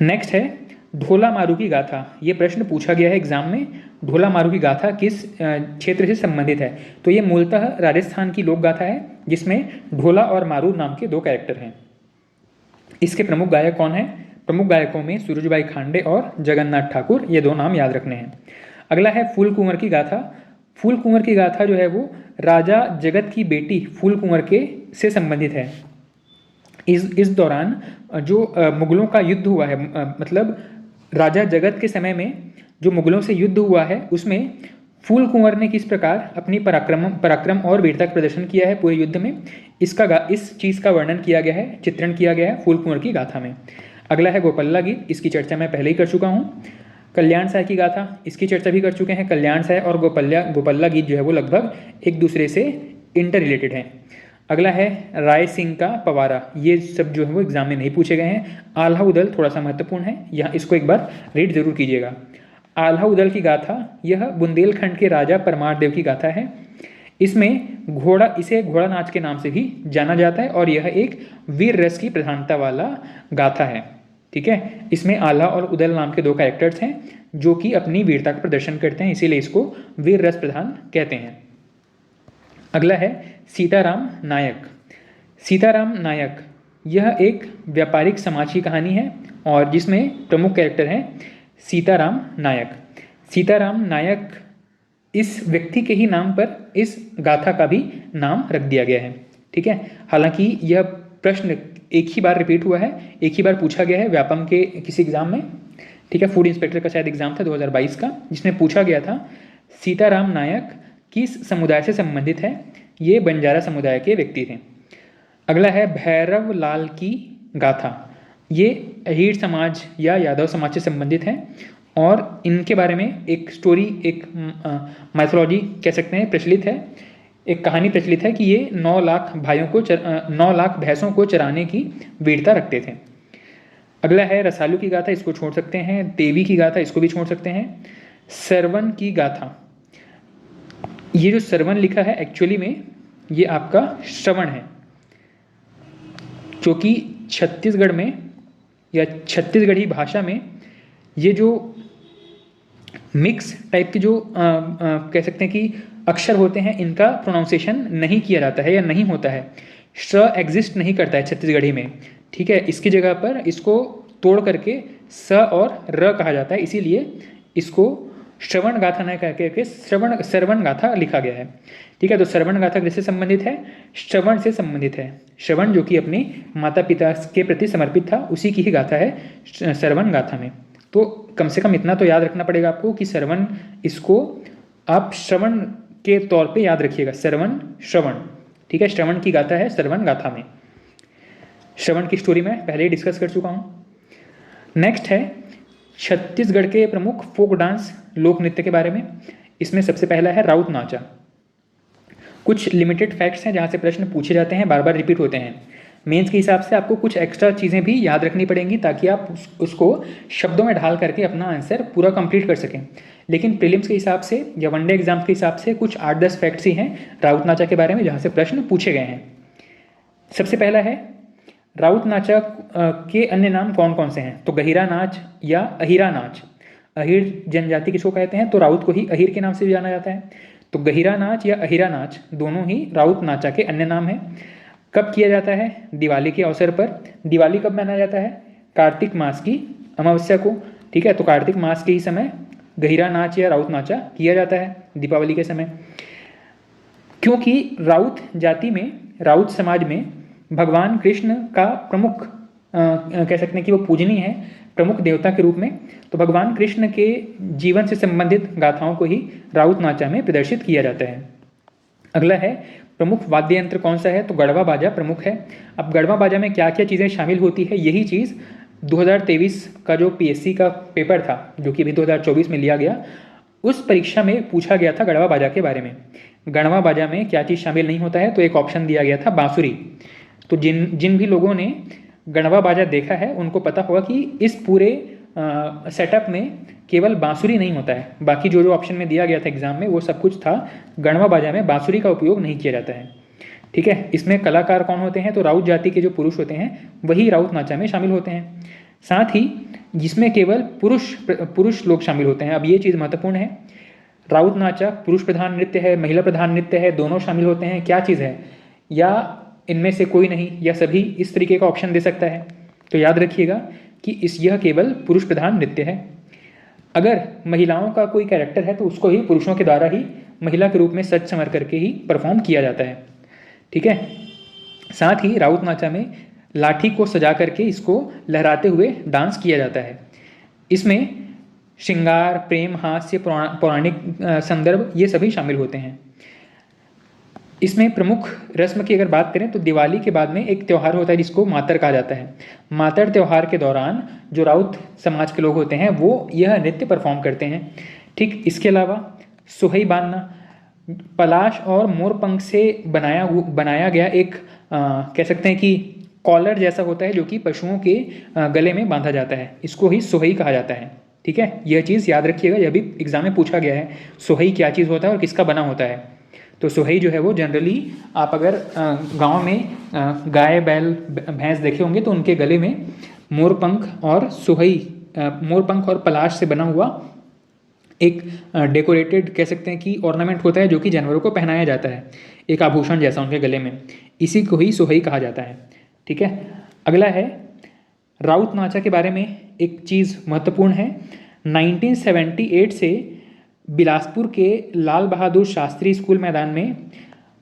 नेक्स्ट है ढोला मारू की गाथा। ये प्रश्न पूछा गया है एग्जाम में, ढोला मारू की गाथा किस क्षेत्र से संबंधित है? तो ये मूलतः राजस्थान की लोक गाथा है जिसमें ढोला और मारू नाम के 2 कैरेक्टर हैं। इसके प्रमुख गायक कौन है? प्रमुख गायकों में सूरजबाई खांडे और जगन्नाथ ठाकुर, ये 2 नाम याद रखने हैं। अगला है फूल कुंवर की गाथा। फूल कुंवर की गाथा जो है वो राजा जगत की बेटी फूल कुंवर के से संबंधित है। इस दौरान जो मुगलों का युद्ध हुआ है, मतलब राजा जगत के समय में जो मुगलों से युद्ध हुआ है उसमें फूल कुंवर ने किस प्रकार अपनी पराक्रम और वीरता का प्रदर्शन किया है पूरे युद्ध में, इस चीज़ का वर्णन किया गया है, चित्रण किया गया है फूल कुंवर की गाथा में। अगला है गोपल्ला गीत। इसकी चर्चा मैं पहले ही कर चुका हूँ। कल्याण साय की गाथा, इसकी चर्चा भी कर चुके हैं। कल्याण साय और गोपल्ला गीत जो है वो लगभग एक दूसरे से इंटर रिलेटेड हैं। अगला है राय सिंह का पवारा। ये सब जो है वो एग्जाम में नहीं पूछे गए हैं। आल्हा उदल थोड़ा सा महत्वपूर्ण है, यहाँ इसको एक बार रीड जरूर कीजिएगा। आल्हा उदल की गाथा यह बुंदेलखंड के राजा परमार देव की गाथा है। इसमें इसे घोड़ा नाच के नाम से भी जाना जाता है और यह एक वीर रस की प्रधानता वाला गाथा है। ठीक है, इसमें आल्हा और उदल नाम के 2 कैरेक्टर्स हैं जो कि अपनी वीरता का प्रदर्शन करते हैं, इसीलिए इसको वीर रस प्रधान कहते हैं। अगला है सीताराम नायक। सीताराम नायक यह एक व्यापारिक समाज की कहानी है और जिसमें प्रमुख कैरेक्टर हैं सीताराम नायक। सीताराम नायक इस व्यक्ति के ही नाम पर इस गाथा का भी नाम रख दिया गया है। ठीक है, हालांकि यह प्रश्न एक ही बार रिपीट हुआ है, एक ही बार पूछा गया है व्यापम के किसी एग्जाम में। ठीक है, फूड इंस्पेक्टर का शायद एग्जाम था 2022 का, जिसमें पूछा गया था सीताराम नायक किस समुदाय से संबंधित है? ये बंजारा समुदाय के व्यक्ति थे। अगला है भैरव लाल की गाथा। ये अहीर समाज या यादव समाज से संबंधित है और इनके बारे में एक स्टोरी, एक माइथोलॉजी कह सकते हैं प्रचलित है, एक कहानी प्रचलित है कि ये 9 लाख 9 लाख भैंसों को चराने की वीरता रखते थे। अगला है रसालू की गाथा, इसको छोड़ सकते हैं। देवी की गाथा, इसको भी छोड़ सकते हैं। सरवन की गाथा, ये जो सरवन लिखा है एक्चुअली में ये आपका श्रवण है, जो कि छत्तीसगढ़ में या छत्तीसगढ़ी भाषा में ये जो मिक्स टाइप के जो कह सकते हैं कि अक्षर होते हैं, इनका प्रोनाउंसिएशन नहीं किया जाता है या नहीं होता है। श एग्जिस्ट नहीं करता है छत्तीसगढ़ी में। ठीक है, इसकी जगह पर इसको तोड़ करके स और र कहा जाता है, इसीलिए इसको श्रवण गाथा न कह के श्रवण गाथा लिखा गया है। ठीक है, तो श्रवण गाथा किससे संबंधित है? श्रवण से संबंधित है। श्रवण जो कि अपने माता पिता के प्रति समर्पित था, उसी की ही गाथा है श्रवण गाथा में। तो कम से कम इतना तो याद रखना पड़ेगा आपको कि श्रवण, इसको आप श्रवण के तौर पे याद रखिएगा, श्रवण। ठीक है, श्रवण की गाथा है श्रवण गाथा में। श्रवण की स्टोरी मैं पहले ही डिस्कस कर चुका हूँ। नेक्स्ट है छत्तीसगढ़ के प्रमुख फोक डांस लोक नृत्य के बारे में। इसमें सबसे पहला है राउत नाचा। कुछ लिमिटेड फैक्ट्स हैं जहाँ से प्रश्न पूछे जाते हैं, बार बार रिपीट होते हैं। मेंस के हिसाब से आपको कुछ एक्स्ट्रा चीज़ें भी याद रखनी पड़ेंगी ताकि आप उसको शब्दों में ढाल करके अपना आंसर पूरा कंप्लीट कर सकें। लेकिन प्रीलिम्स के हिसाब से या वनडे एग्जाम्स के हिसाब से कुछ 8-10 फैक्ट्स ही हैं राउत नाचा के बारे में जहाँ से प्रश्न पूछे गए हैं। सबसे पहला है राउत नाचा के अन्य नाम कौन कौन से हैं? तो गहिरा नाच या अहिरा नाच। अहिर जनजाति किसको कहते हैं? तो राउत को ही अहिर के नाम से भी जाना जाता है। तो गहिरा नाच या अहिरा नाच दोनों ही राउत नाचा के अन्य नाम हैं। कब किया जाता है? दिवाली के अवसर पर। दिवाली कब मनाया जाता है? कार्तिक मास की अमावस्या को। ठीक है, तो कार्तिक मास के ही समय गहिरा नाच या राउत नाचा किया जाता है दीपावली के समय। क्योंकि राउत जाति में, राउत समाज में भगवान कृष्ण का प्रमुख कह सकते हैं कि वो पूजनीय है, प्रमुख देवता के रूप में। तो भगवान कृष्ण के जीवन से संबंधित गाथाओं को ही राउत नाचा में प्रदर्शित किया जाता है। अगला है प्रमुख वाद्य यंत्र कौन सा है? तो गढ़वा बाजा प्रमुख है। अब गढ़वा बाजा में क्या क्या चीज़ें शामिल होती है, यही चीज़ 2023 का जो पीएससी का पेपर था, जो कि अभी 2024 में लिया गया, उस परीक्षा में पूछा गया था गढ़वा बाजा के बारे में। गढ़वा बाजा में क्या चीज़ शामिल नहीं होता है? तो एक ऑप्शन दिया गया था बांसुरी। तो जिन भी लोगों ने गढ़वा बाजा देखा है उनको पता होगा कि इस पूरे सेटअप में केवल बांसुरी नहीं होता है, बाकी जो जो ऑप्शन में दिया गया था एग्जाम में वो सब कुछ था। गढ़वा बाजा में बांसुरी का उपयोग नहीं किया जाता है। ठीक है, इसमें कलाकार कौन होते हैं, तो राउत जाति के जो पुरुष होते हैं वही राउत नाचा में शामिल होते हैं। साथ ही जिसमें केवल पुरुष लोग शामिल होते हैं। अब ये चीज़ महत्वपूर्ण है, राउत नाचा पुरुष प्रधान नृत्य है, महिला प्रधान नृत्य है, दोनों शामिल होते हैं, क्या चीज़ है, या इनमें से कोई नहीं या सभी, इस तरीके का ऑप्शन दे सकता है। तो याद रखिएगा कि यह केवल पुरुष प्रधान नृत्य है। अगर महिलाओं का कोई कैरेक्टर है तो उसको ही पुरुषों के द्वारा ही महिला के रूप में सज संवर करके ही परफॉर्म किया जाता है। ठीक है, साथ ही राउत नाचा में लाठी को सजा करके इसको लहराते हुए डांस किया जाता है। इसमें श्रृंगार, प्रेम, हास्य, पौराणिक संदर्भ ये सभी शामिल होते हैं। इसमें प्रमुख रस्म की अगर बात करें तो दिवाली के बाद में एक त्यौहार होता है जिसको मातर कहा जाता है। मातर त्यौहार के दौरान जो राउत समाज के लोग होते हैं वो यह नृत्य परफॉर्म करते हैं। ठीक, इसके अलावा सोहई बांधना पलाश और मोरपंख से बनाया गया एक कह सकते हैं कि कॉलर जैसा होता है जो कि पशुओं के गले में बांधा जाता है, इसको ही सोहई कहा जाता है। ठीक है, यह चीज़ याद रखिएगा, यह भी एग्जाम में पूछा गया है, सोहई क्या चीज़ होता है और किसका बना होता है। तो सोहई जो है वो जनरली आप अगर गांव में गाय बैल भैंस देखे होंगे तो उनके गले में मोरपंख और पलाश से बना हुआ एक डेकोरेटेड कह सकते हैं कि ऑर्नामेंट होता है जो कि जानवरों को पहनाया जाता है, एक आभूषण जैसा उनके गले में, इसी को ही सोहई कहा जाता है। ठीक है, अगला है राउत नाचा के बारे में एक चीज़ महत्वपूर्ण है। 1978 से बिलासपुर के लाल बहादुर शास्त्री स्कूल मैदान में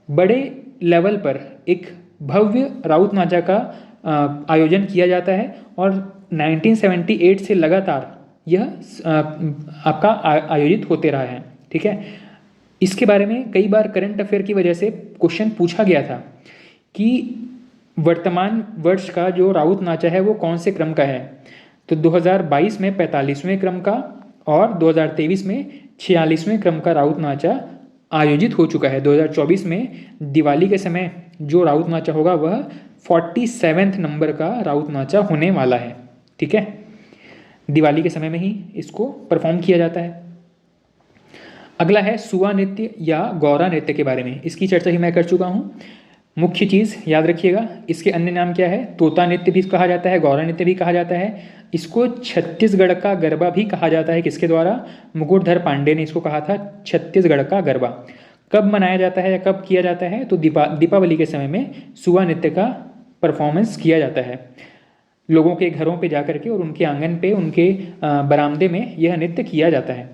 बड़े लेवल पर एक भव्य राउत नाचा का आयोजन किया जाता है और 1978 से लगातार यह आपका आयोजित होते रहा है। ठीक है, इसके बारे में कई बार करंट अफेयर की वजह से क्वेश्चन पूछा गया था कि वर्तमान वर्ष का जो राउत नाचा है वो कौन से क्रम का है। तो 2022 में 45वें क्रम का और 2023 में 46वें क्रम का राउत नाचा आयोजित हो चुका है। 2024 में दिवाली के समय जो राउत नाचा होगा वह 47वें नंबर का राउत नाचा होने वाला है। ठीक है, दिवाली के समय में ही इसको परफॉर्म किया जाता है। अगला है सुआ नृत्य या गौरा नृत्य के बारे में, इसकी चर्चा ही मैं कर चुका हूँ। मुख्य चीज़ याद रखिएगा, इसके अन्य नाम क्या है, तोता नृत्य भी कहा जाता है, गौरा नृत्य भी कहा जाता है। इसको छत्तीसगढ़ का गरबा भी कहा जाता है। किसके द्वारा, मुकुटधर पांडे ने इसको कहा था छत्तीसगढ़ का गरबा। कब मनाया जाता है या कब किया जाता है, तो दीपावली के समय में सुआ नृत्य का परफॉर्मेंस किया जाता है। लोगों के घरों पे जा करके और उनके आंगन पे, उनके बरामदे में यह नृत्य किया जाता है।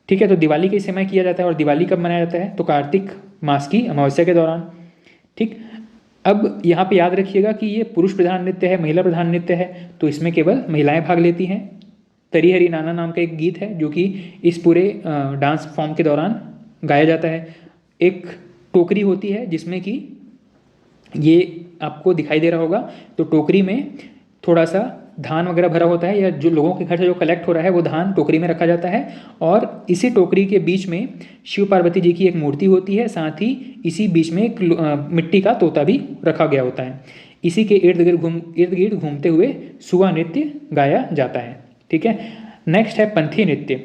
ठीक है, तो दिवाली के समय किया जाता है। और दिवाली कब मनाया जाता है, तो कार्तिक मास की अमावस्या के दौरान। ठीक, अब यहाँ पे याद रखिएगा कि ये पुरुष प्रधान नृत्य है, महिला प्रधान नृत्य है, तो इसमें केवल महिलाएं भाग लेती हैं। तरी हरी नाना नाम का एक गीत है जो कि इस पूरे डांस फॉर्म के दौरान गाया जाता है। एक टोकरी होती है जिसमें कि ये आपको दिखाई दे रहा होगा, तो टोकरी में थोड़ा सा धान वगैरह भरा होता है, या जो लोगों के घर से जो कलेक्ट हो रहा है वो धान टोकरी में रखा जाता है। और इसी टोकरी के बीच में शिव पार्वती जी की एक मूर्ति होती है, साथ ही इसी बीच में एक मिट्टी का तोता भी रखा गया होता है। इसी के इर्द गिर्द घूमते हुए सुआ नृत्य गाया जाता है। ठीक है, नेक्स्ट है पंथी नृत्य।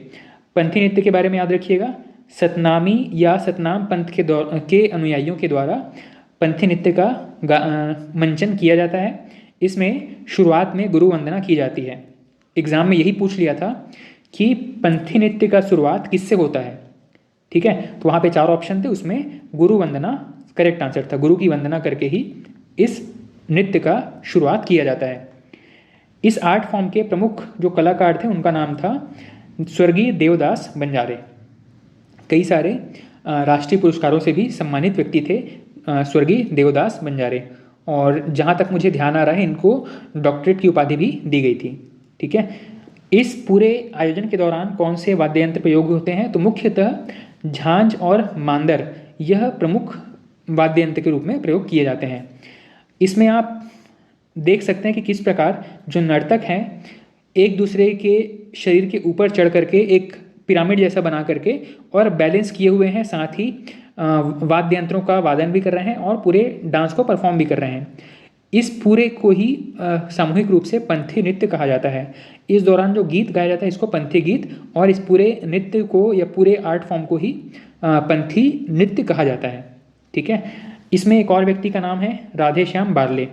पंथी नृत्य के बारे में याद रखिएगा, सतनामी या सतनाम पंथ के अनुयायियों के द्वारा पंथी नृत्य का मंचन किया जाता है। इसमें शुरुआत में गुरु वंदना की जाती है। एग्जाम में यही पूछ लिया था कि पंथी नृत्य का शुरुआत किससे होता है। ठीक है, तो वहाँ पे 4 ऑप्शन थे, उसमें गुरु वंदना करेक्ट आंसर था। गुरु की वंदना करके ही इस नृत्य का शुरुआत किया जाता है। इस आर्ट फॉर्म के प्रमुख जो कलाकार थे उनका नाम था स्वर्गीय देवदास बंजारे। कई सारे राष्ट्रीय पुरस्कारों से भी सम्मानित व्यक्ति थे स्वर्गीय देवदास बंजारे, और जहाँ तक मुझे ध्यान आ रहा है इनको डॉक्टरेट की उपाधि भी दी गई थी। ठीक है, इस पूरे आयोजन के दौरान कौन से वाद्य यंत्र प्रयोग होते हैं, तो मुख्यतः झांझ और मांदर यह प्रमुख वाद्य यंत्र के रूप में प्रयोग किए जाते हैं। इसमें आप देख सकते हैं कि किस प्रकार जो नर्तक हैं एक दूसरे के शरीर के ऊपर चढ़ करके एक पिरामिड जैसा बना करके और बैलेंस किए हुए हैं, साथ ही वाद्य यंत्रों का वादन भी कर रहे हैं और पूरे डांस को परफॉर्म भी कर रहे हैं। इस पूरे को ही सामूहिक रूप से पंथी नृत्य कहा जाता है। इस दौरान जो गीत गाया जाता है इसको पंथी गीत, और इस पूरे नृत्य को या पूरे आर्ट फॉर्म को ही पंथी नृत्य कहा जाता है। ठीक है। इसमें एक और व्यक्ति का नाम है राधेश्याम बारले।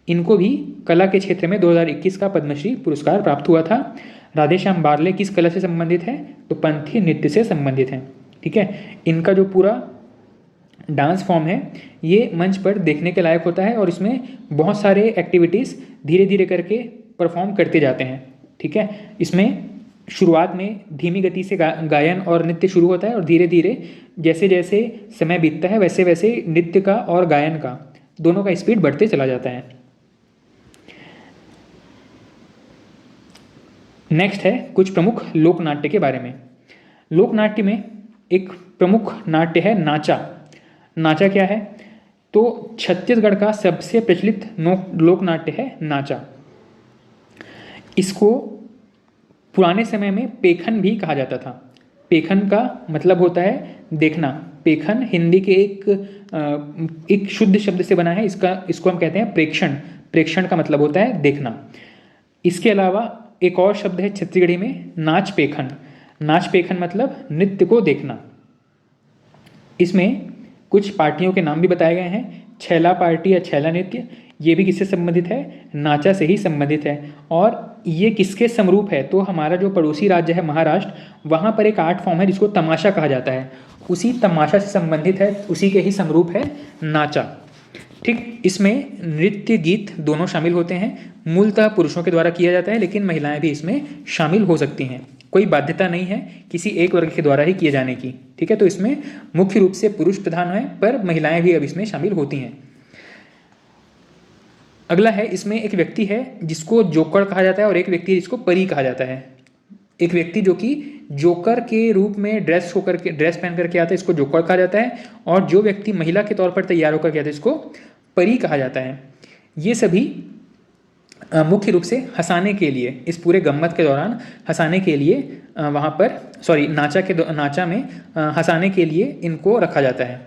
इनको भी कला के क्षेत्र में 2021 का पद्मश्री पुरस्कार प्राप्त हुआ था। राधेश्याम बारले किस कला से संबंधित है? तो पंथी नृत्य से संबंधित है। ठीक है। इनका जो पूरा डांस फॉर्म है ये मंच पर देखने के लायक होता है और इसमें बहुत सारे एक्टिविटीज़ धीरे धीरे करके परफॉर्म करते जाते हैं। ठीक है। इसमें शुरुआत में धीमी गति से गायन और नृत्य शुरू होता है और धीरे धीरे जैसे जैसे समय बीतता है वैसे वैसे नृत्य का और गायन का दोनों का स्पीड बढ़ते चला जाता है। नेक्स्ट है कुछ प्रमुख लोक नाट्य के बारे में। लोक नाट्य में एक प्रमुख नाट्य है नाचा। नाचा क्या है? तो छत्तीसगढ़ का सबसे प्रचलित लोक नाट्य है नाचा। इसको पुराने समय में पेखन भी कहा जाता था। पेखन का मतलब होता है देखना। पेखन हिंदी के एक शुद्ध शब्द से बना है। इसको हम कहते हैं प्रेक्षण। प्रेक्षण का मतलब होता है देखना। इसके अलावा एक और शब्द है छत्तीसगढ़ी में नाच पेखन। नाच पेखन मतलब नृत्य को देखना। इसमें कुछ पार्टियों के नाम भी बताए गए हैं। छैला पार्टी या छैला नृत्य, ये भी किससे संबंधित है? नाचा से ही संबंधित है। और ये किसके समरूप है? तो हमारा जो पड़ोसी राज्य है महाराष्ट्र, वहाँ पर एक आर्ट फॉर्म है जिसको तमाशा कहा जाता है। उसी तमाशा से संबंधित है, उसी के ही समरूप है नाचा। ठीक। इसमें नृत्य गीत दोनों शामिल होते हैं। मूलतः पुरुषों के द्वारा किया जाता है लेकिन महिलाएं भी इसमें शामिल हो सकती हैं। कोई बाध्यता नहीं है किसी एक वर्ग के द्वारा ही किए जाने की। ठीक है। तो इसमें मुख्य रूप से पुरुष प्रधान है पर महिलाएं भी अब इसमें शामिल होती हैं। अगला है, इसमें एक व्यक्ति है जिसको जोकर कहा जाता है और एक व्यक्ति जिसको परी कहा जाता है। एक व्यक्ति जो कि जोकर के रूप में ड्रेस पहन करके आता है इसको जोकर कहा जाता है, और जो व्यक्ति महिला के तौर पर तैयार होकर के आता है इसको परी कहा जाता है। ये सभी मुख्य रूप से हंसाने के लिए, इस पूरे गम्मत के दौरान हंसाने के लिए नाचा में हंसाने के लिए इनको रखा जाता है।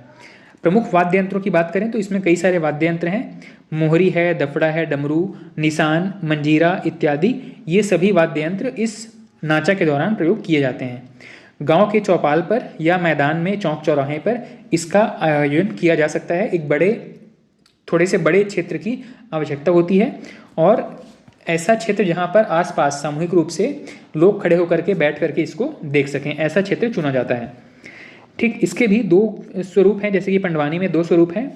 प्रमुख वाद्य यंत्रों की बात करें तो इसमें कई सारे वाद्य यंत्र हैं। मोहरी है, दफड़ा है, डमरू, निशान, मंजीरा इत्यादि। ये सभी वाद्य यंत्र इस नाचा के दौरान प्रयोग किए जाते हैं। गांव के चौपाल पर या मैदान में चौक चौराहे पर इसका आयोजन किया जा सकता है। एक थोड़े से बड़े क्षेत्र की आवश्यकता होती है और ऐसा क्षेत्र जहां पर आसपास सामूहिक रूप से लोग खड़े होकर के बैठ करके इसको देख सकें, ऐसा क्षेत्र चुना जाता है। ठीक। इसके भी दो स्वरूप हैं, जैसे कि पंडवानी में 2 स्वरूप हैं,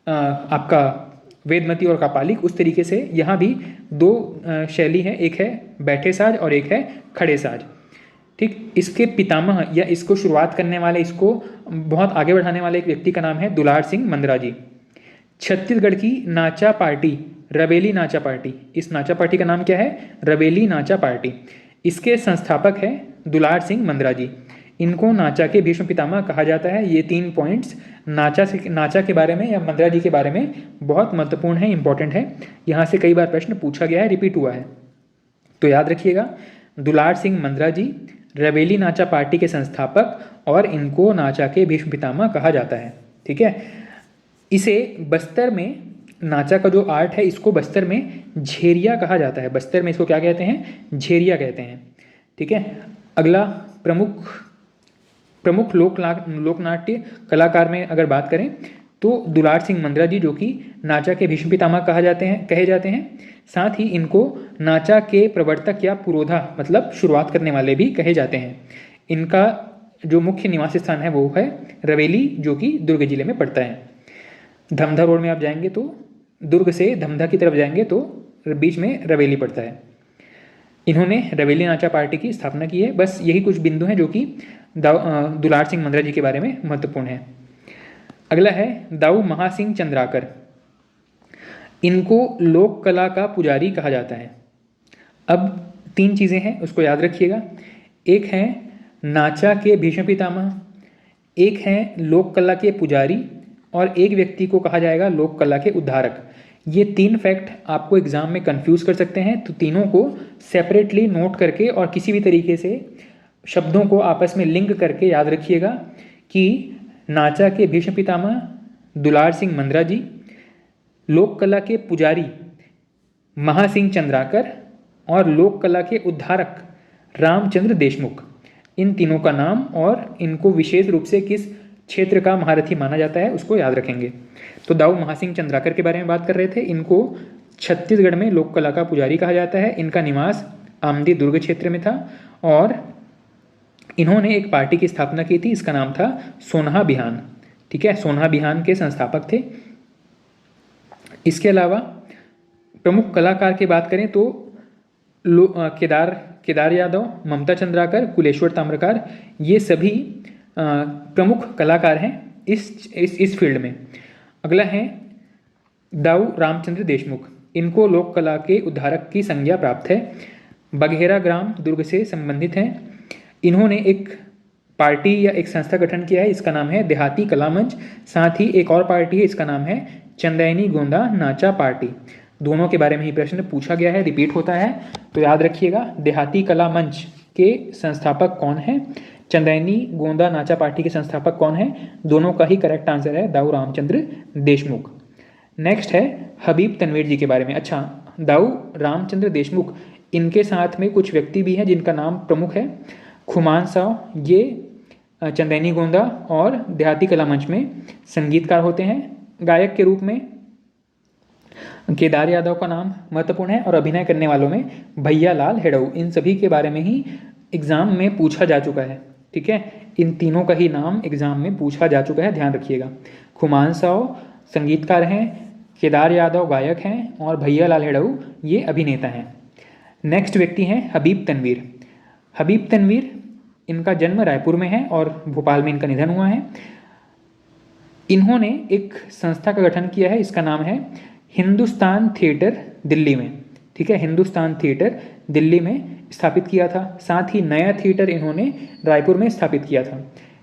आपका वेदमती और कापालिक। उस तरीके से यहाँ भी 2 शैली है, एक है बैठे साज और एक है खड़े साज। ठीक। इसके पितामह या इसको शुरुआत करने वाले, इसको बहुत आगे बढ़ाने वाले एक व्यक्ति का नाम है दुलार सिंह मंदरा जी। छत्तीसगढ़ की नाचा पार्टी रवेली नाचा पार्टी, इस नाचा पार्टी का नाम क्या है? रवेली नाचा पार्टी। इसके संस्थापक है दुलार सिंह मंदरा जी। इनको नाचा के भीष्म पितामह कहा जाता है। ये 3 पॉइंट्स नाचा के बारे में या मंदरा जी के बारे में बहुत महत्वपूर्ण है, इंपॉर्टेंट है। यहाँ से कई बार प्रश्न पूछा गया है, रिपीट हुआ है, तो याद रखिएगा। दुलार सिंह मंदरा जी रवेली नाचा पार्टी के संस्थापक और इनको नाचा के भीष्म पितामह कहा जाता है। ठीक है। इसे बस्तर में नाचा का जो आर्ट है इसको बस्तर में झेरिया कहा जाता है। बस्तर में इसको क्या कहते हैं? झेरिया कहते हैं। ठीक है। अगला प्रमुख लोकनाट्य कलाकार में अगर बात करें तो दुलार सिंह मंदरा जी, जो कि नाचा के भीष्म पितामह कहे जाते हैं। साथ ही इनको नाचा के प्रवर्तक या पुरोधा मतलब शुरुआत करने वाले भी कहे जाते हैं। इनका जो मुख्य निवास स्थान है वो है रवेली, जो कि दुर्ग जिले में पड़ता है। धमधा रोड में आप जाएंगे तो दुर्ग से धमधा की तरफ जाएंगे तो बीच में रवेली पड़ता है। इन्होंने रवेली नाचा पार्टी की स्थापना की है। बस यही कुछ बिंदु हैं जो कि दुलार सिंह मंदरा जी के बारे में महत्वपूर्ण है। अगला है दाऊ महासिंह चंद्राकर। इनको लोक कला का पुजारी कहा जाता है। अब 3 चीज़ें हैं, उसको याद रखिएगा। एक है नाचा के भीष्म पितामह, एक है लोक कला के पुजारी, और एक व्यक्ति को कहा जाएगा लोक कला के उद्धारक। ये 3 फैक्ट आपको एग्जाम में कंफ्यूज कर सकते हैं, तो तीनों को सेपरेटली नोट करके और किसी भी तरीके से शब्दों को आपस में लिंक करके याद रखिएगा कि नाचा के भीष्म पितामह दुलार सिंह मंदरा जी, लोक कला के पुजारी महासिंह चंद्राकर और लोक कला के उद्धारक रामचंद्र देशमुख, इन तीनों का नाम और इनको विशेष रूप से किस क्षेत्र का महारथी माना जाता है उसको याद रखेंगे। तो दाऊ महासिंह चंद्राकर के बारे में बात कर रहे थे। इनको छत्तीसगढ़ में लोक कला का पुजारी कहा जाता है। इनका निवास आमदी दुर्ग क्षेत्र में था और इन्होंने एक पार्टी की स्थापना की थी, इसका नाम था सोनहा बिहान। ठीक है, सोनहा बिहान के संस्थापक थे। इसके अलावा प्रमुख कलाकार की बात करें तो केदार यादव, ममता चंद्राकर, कुलेश्वर ताम्रकार, ये सभी प्रमुख कलाकार हैं इस फील्ड में। अगला है दाऊ रामचंद्र देशमुख। इनको लोक कला के उद्धारक की संज्ञा प्राप्त है। बघेरा ग्राम दुर्ग से संबंधित हैं। इन्होंने एक पार्टी या एक संस्था गठन किया है, इसका नाम है देहाती कला मंच। साथ ही एक और पार्टी है, इसका नाम है चंदैनी गोंदा नाचा पार्टी। दोनों के बारे में ही प्रश्न पूछा गया है, रिपीट होता है, तो याद रखिएगा। देहाती कला मंच के संस्थापक कौन है, चंदैनी गोंदा नाचा पार्टी के संस्थापक कौन है, दोनों का ही करेक्ट आंसर है दाऊ रामचंद्र देशमुख। नेक्स्ट है हबीब तनवीर जी के बारे में। अच्छा, दाऊ रामचंद्र देशमुख, इनके साथ में कुछ व्यक्ति भी हैं जिनका नाम प्रमुख है। खुमान साव, ये चंदैनी गोंदा और देहाती कला मंच में संगीतकार होते हैं। गायक के रूप में केदार यादव का नाम महत्वपूर्ण है और अभिनय करने वालों में भैया लाल हेड़ऊ, इन सभी के बारे में ही एग्जाम में पूछा जा चुका है। ठीक है, इन तीनों का ही नाम एग्जाम में पूछा जा चुका है, ध्यान रखिएगा। खुमान साव संगीतकार हैं, केदार यादव गायक हैं और भैया लाल हेड़ऊ ये अभिनेता हैं। नेक्स्ट व्यक्ति हैं हबीब तनवीर। हबीब तनवीर, इनका जन्म रायपुर में है और भोपाल में इनका निधन हुआ है। इन्होंने एक संस्था का गठन किया है, इसका नाम है हिंदुस्तान थिएटर दिल्ली में। ठीक है, हिंदुस्तान थिएटर दिल्ली में स्थापित किया था। साथ ही नया थिएटर इन्होंने रायपुर में स्थापित किया था।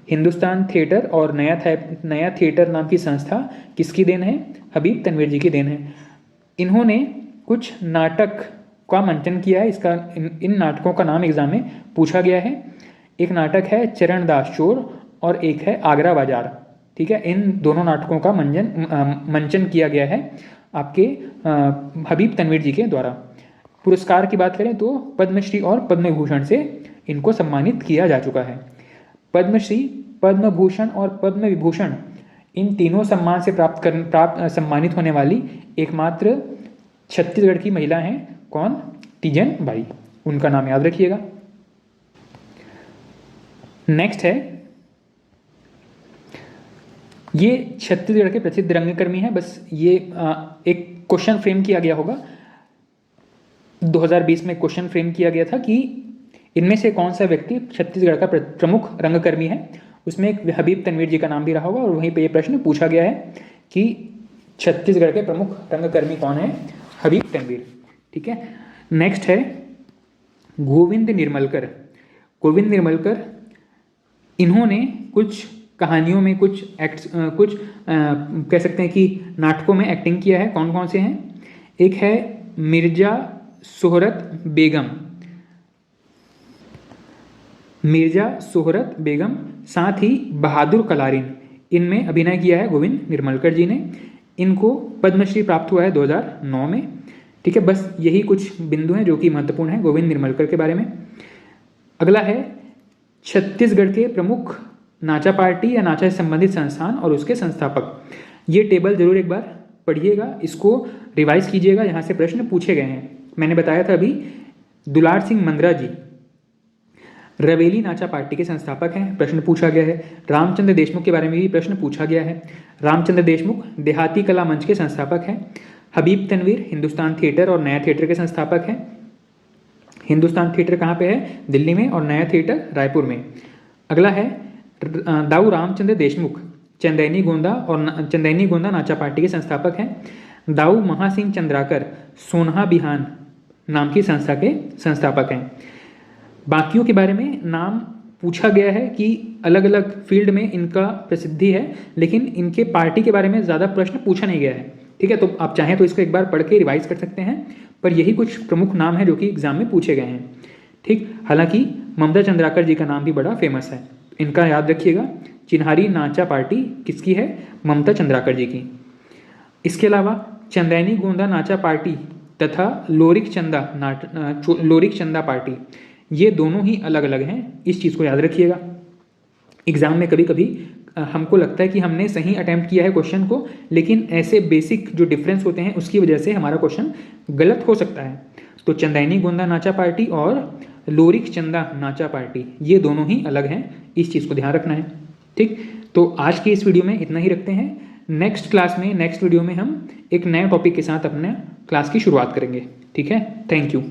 हिंदुस्तान थिएटर और नया थिएटर नाम की संस्था किसकी देन है, हबीब तनवीर जी की देन है। इन्होंने कुछ नाटक का मंचन किया है, इसका इन नाटकों का नाम एग्जाम में पूछा गया है। एक नाटक है चरणदास चोर और एक है आगरा बाजार। ठीक है, इन दोनों नाटकों का मंचन किया गया है आपके हबीब तनवीर जी के द्वारा। पुरस्कार की बात करें तो पद्मश्री और पद्म भूषण से इनको सम्मानित किया जा चुका है। पद्मश्री, पद्म भूषण और पद्म विभूषण, इन तीनों सम्मान से सम्मानित होने वाली एकमात्र छत्तीसगढ़ की महिला हैं। कौन, तीजन बाई, उनका नाम याद रखिएगा। नेक्स्ट है, ये छत्तीसगढ़ के प्रसिद्ध रंगकर्मी हैं। बस ये एक क्वेश्चन फ्रेम किया गया होगा, 2020 में क्वेश्चन फ्रेम किया गया था कि इनमें से कौन सा व्यक्ति छत्तीसगढ़ का प्रमुख रंगकर्मी है। उसमें एक हबीब तनवीर जी का नाम भी रहा होगा और वहीं पे ये प्रश्न पूछा गया है कि छत्तीसगढ़ के प्रमुख रंगकर्मी कौन है, हबीब तनवीर। ठीक है, नेक्स्ट है गोविंद निर्मलकर। गोविंद निर्मलकर, इन्होंने कुछ कहानियों में कुछ कह सकते हैं कि नाटकों में एक्टिंग किया है। कौन कौन से हैं, एक है मिर्जा सोहरत बेगम, मिर्जा सोहरत बेगम, साथ ही बहादुर कलारिन, इनमें अभिनय किया है गोविंद निर्मलकर जी ने। इनको पद्मश्री प्राप्त हुआ है 2009 में। ठीक है, बस यही कुछ बिंदु हैं जो कि महत्वपूर्ण है गोविंद निर्मलकर के बारे में। अगला है छत्तीसगढ़ के प्रमुख नाचा पार्टी या नाचा से संबंधित संस्थान और उसके संस्थापक। ये टेबल जरूर एक बार पढ़िएगा, इसको रिवाइज कीजिएगा, यहाँ से प्रश्न पूछे गए हैं। मैंने बताया था अभी, दुलार सिंह मंद्रा जी रवेली नाचा पार्टी के संस्थापक हैं, प्रश्न पूछा गया है। रामचंद्र देशमुख के बारे में भी प्रश्न पूछा गया है। रामचंद्र देशमुख देहाती कला मंच के संस्थापक हैं। हबीब तनवीर हिंदुस्तान थिएटर और नया थिएटर के संस्थापक हैं। हिंदुस्तान थिएटर कहाँ पे है, दिल्ली में, और नया थिएटर रायपुर में। अगला है दाऊ रामचंद्र देशमुख चंदैनी गोंदा नाचा पार्टी के संस्थापक हैं। दाऊ महासिंह चंद्राकर सोनहा बिहान नाम की संस्था के संस्थापक हैं। बाकियों के बारे में नाम पूछा गया है कि अलग अलग फील्ड में इनका प्रसिद्धि है, लेकिन इनके पार्टी के बारे में ज़्यादा प्रश्न पूछा नहीं गया है। ठीक है, तो आप चाहें तो इसको एक बार पढ़ के रिवाइज कर सकते हैं, पर यही कुछ प्रमुख नाम है जो कि एग्जाम में पूछे गए हैं। ठीक, हालांकि ममता चंद्राकर जी का नाम भी बड़ा फेमस है, इनका याद रखिएगा। चिन्हारी नाचा पार्टी किसकी है, ममता चंद्राकर जी की। इसके अलावा चंदैनी गोंदा नाचा पार्टी तथा लोरिक चंदा पार्टी, ये दोनों ही अलग अलग हैं, इस चीज़ को याद रखिएगा। एग्ज़ाम में कभी कभी हमको लगता है कि हमने सही अटैम्प्ट किया है क्वेश्चन को, लेकिन ऐसे बेसिक जो डिफरेंस होते हैं उसकी वजह से हमारा क्वेश्चन गलत हो सकता है। तो चंदैनी गोंदा नाचा पार्टी और लोरिक चंदा नाचा पार्टी, ये दोनों ही अलग हैं, इस चीज़ को ध्यान रखना है। ठीक, तो आज के इस वीडियो में इतना ही रखते हैं। नेक्स्ट वीडियो में हम एक नए टॉपिक के साथ अपने क्लास की शुरुआत करेंगे। ठीक है, थैंक यू।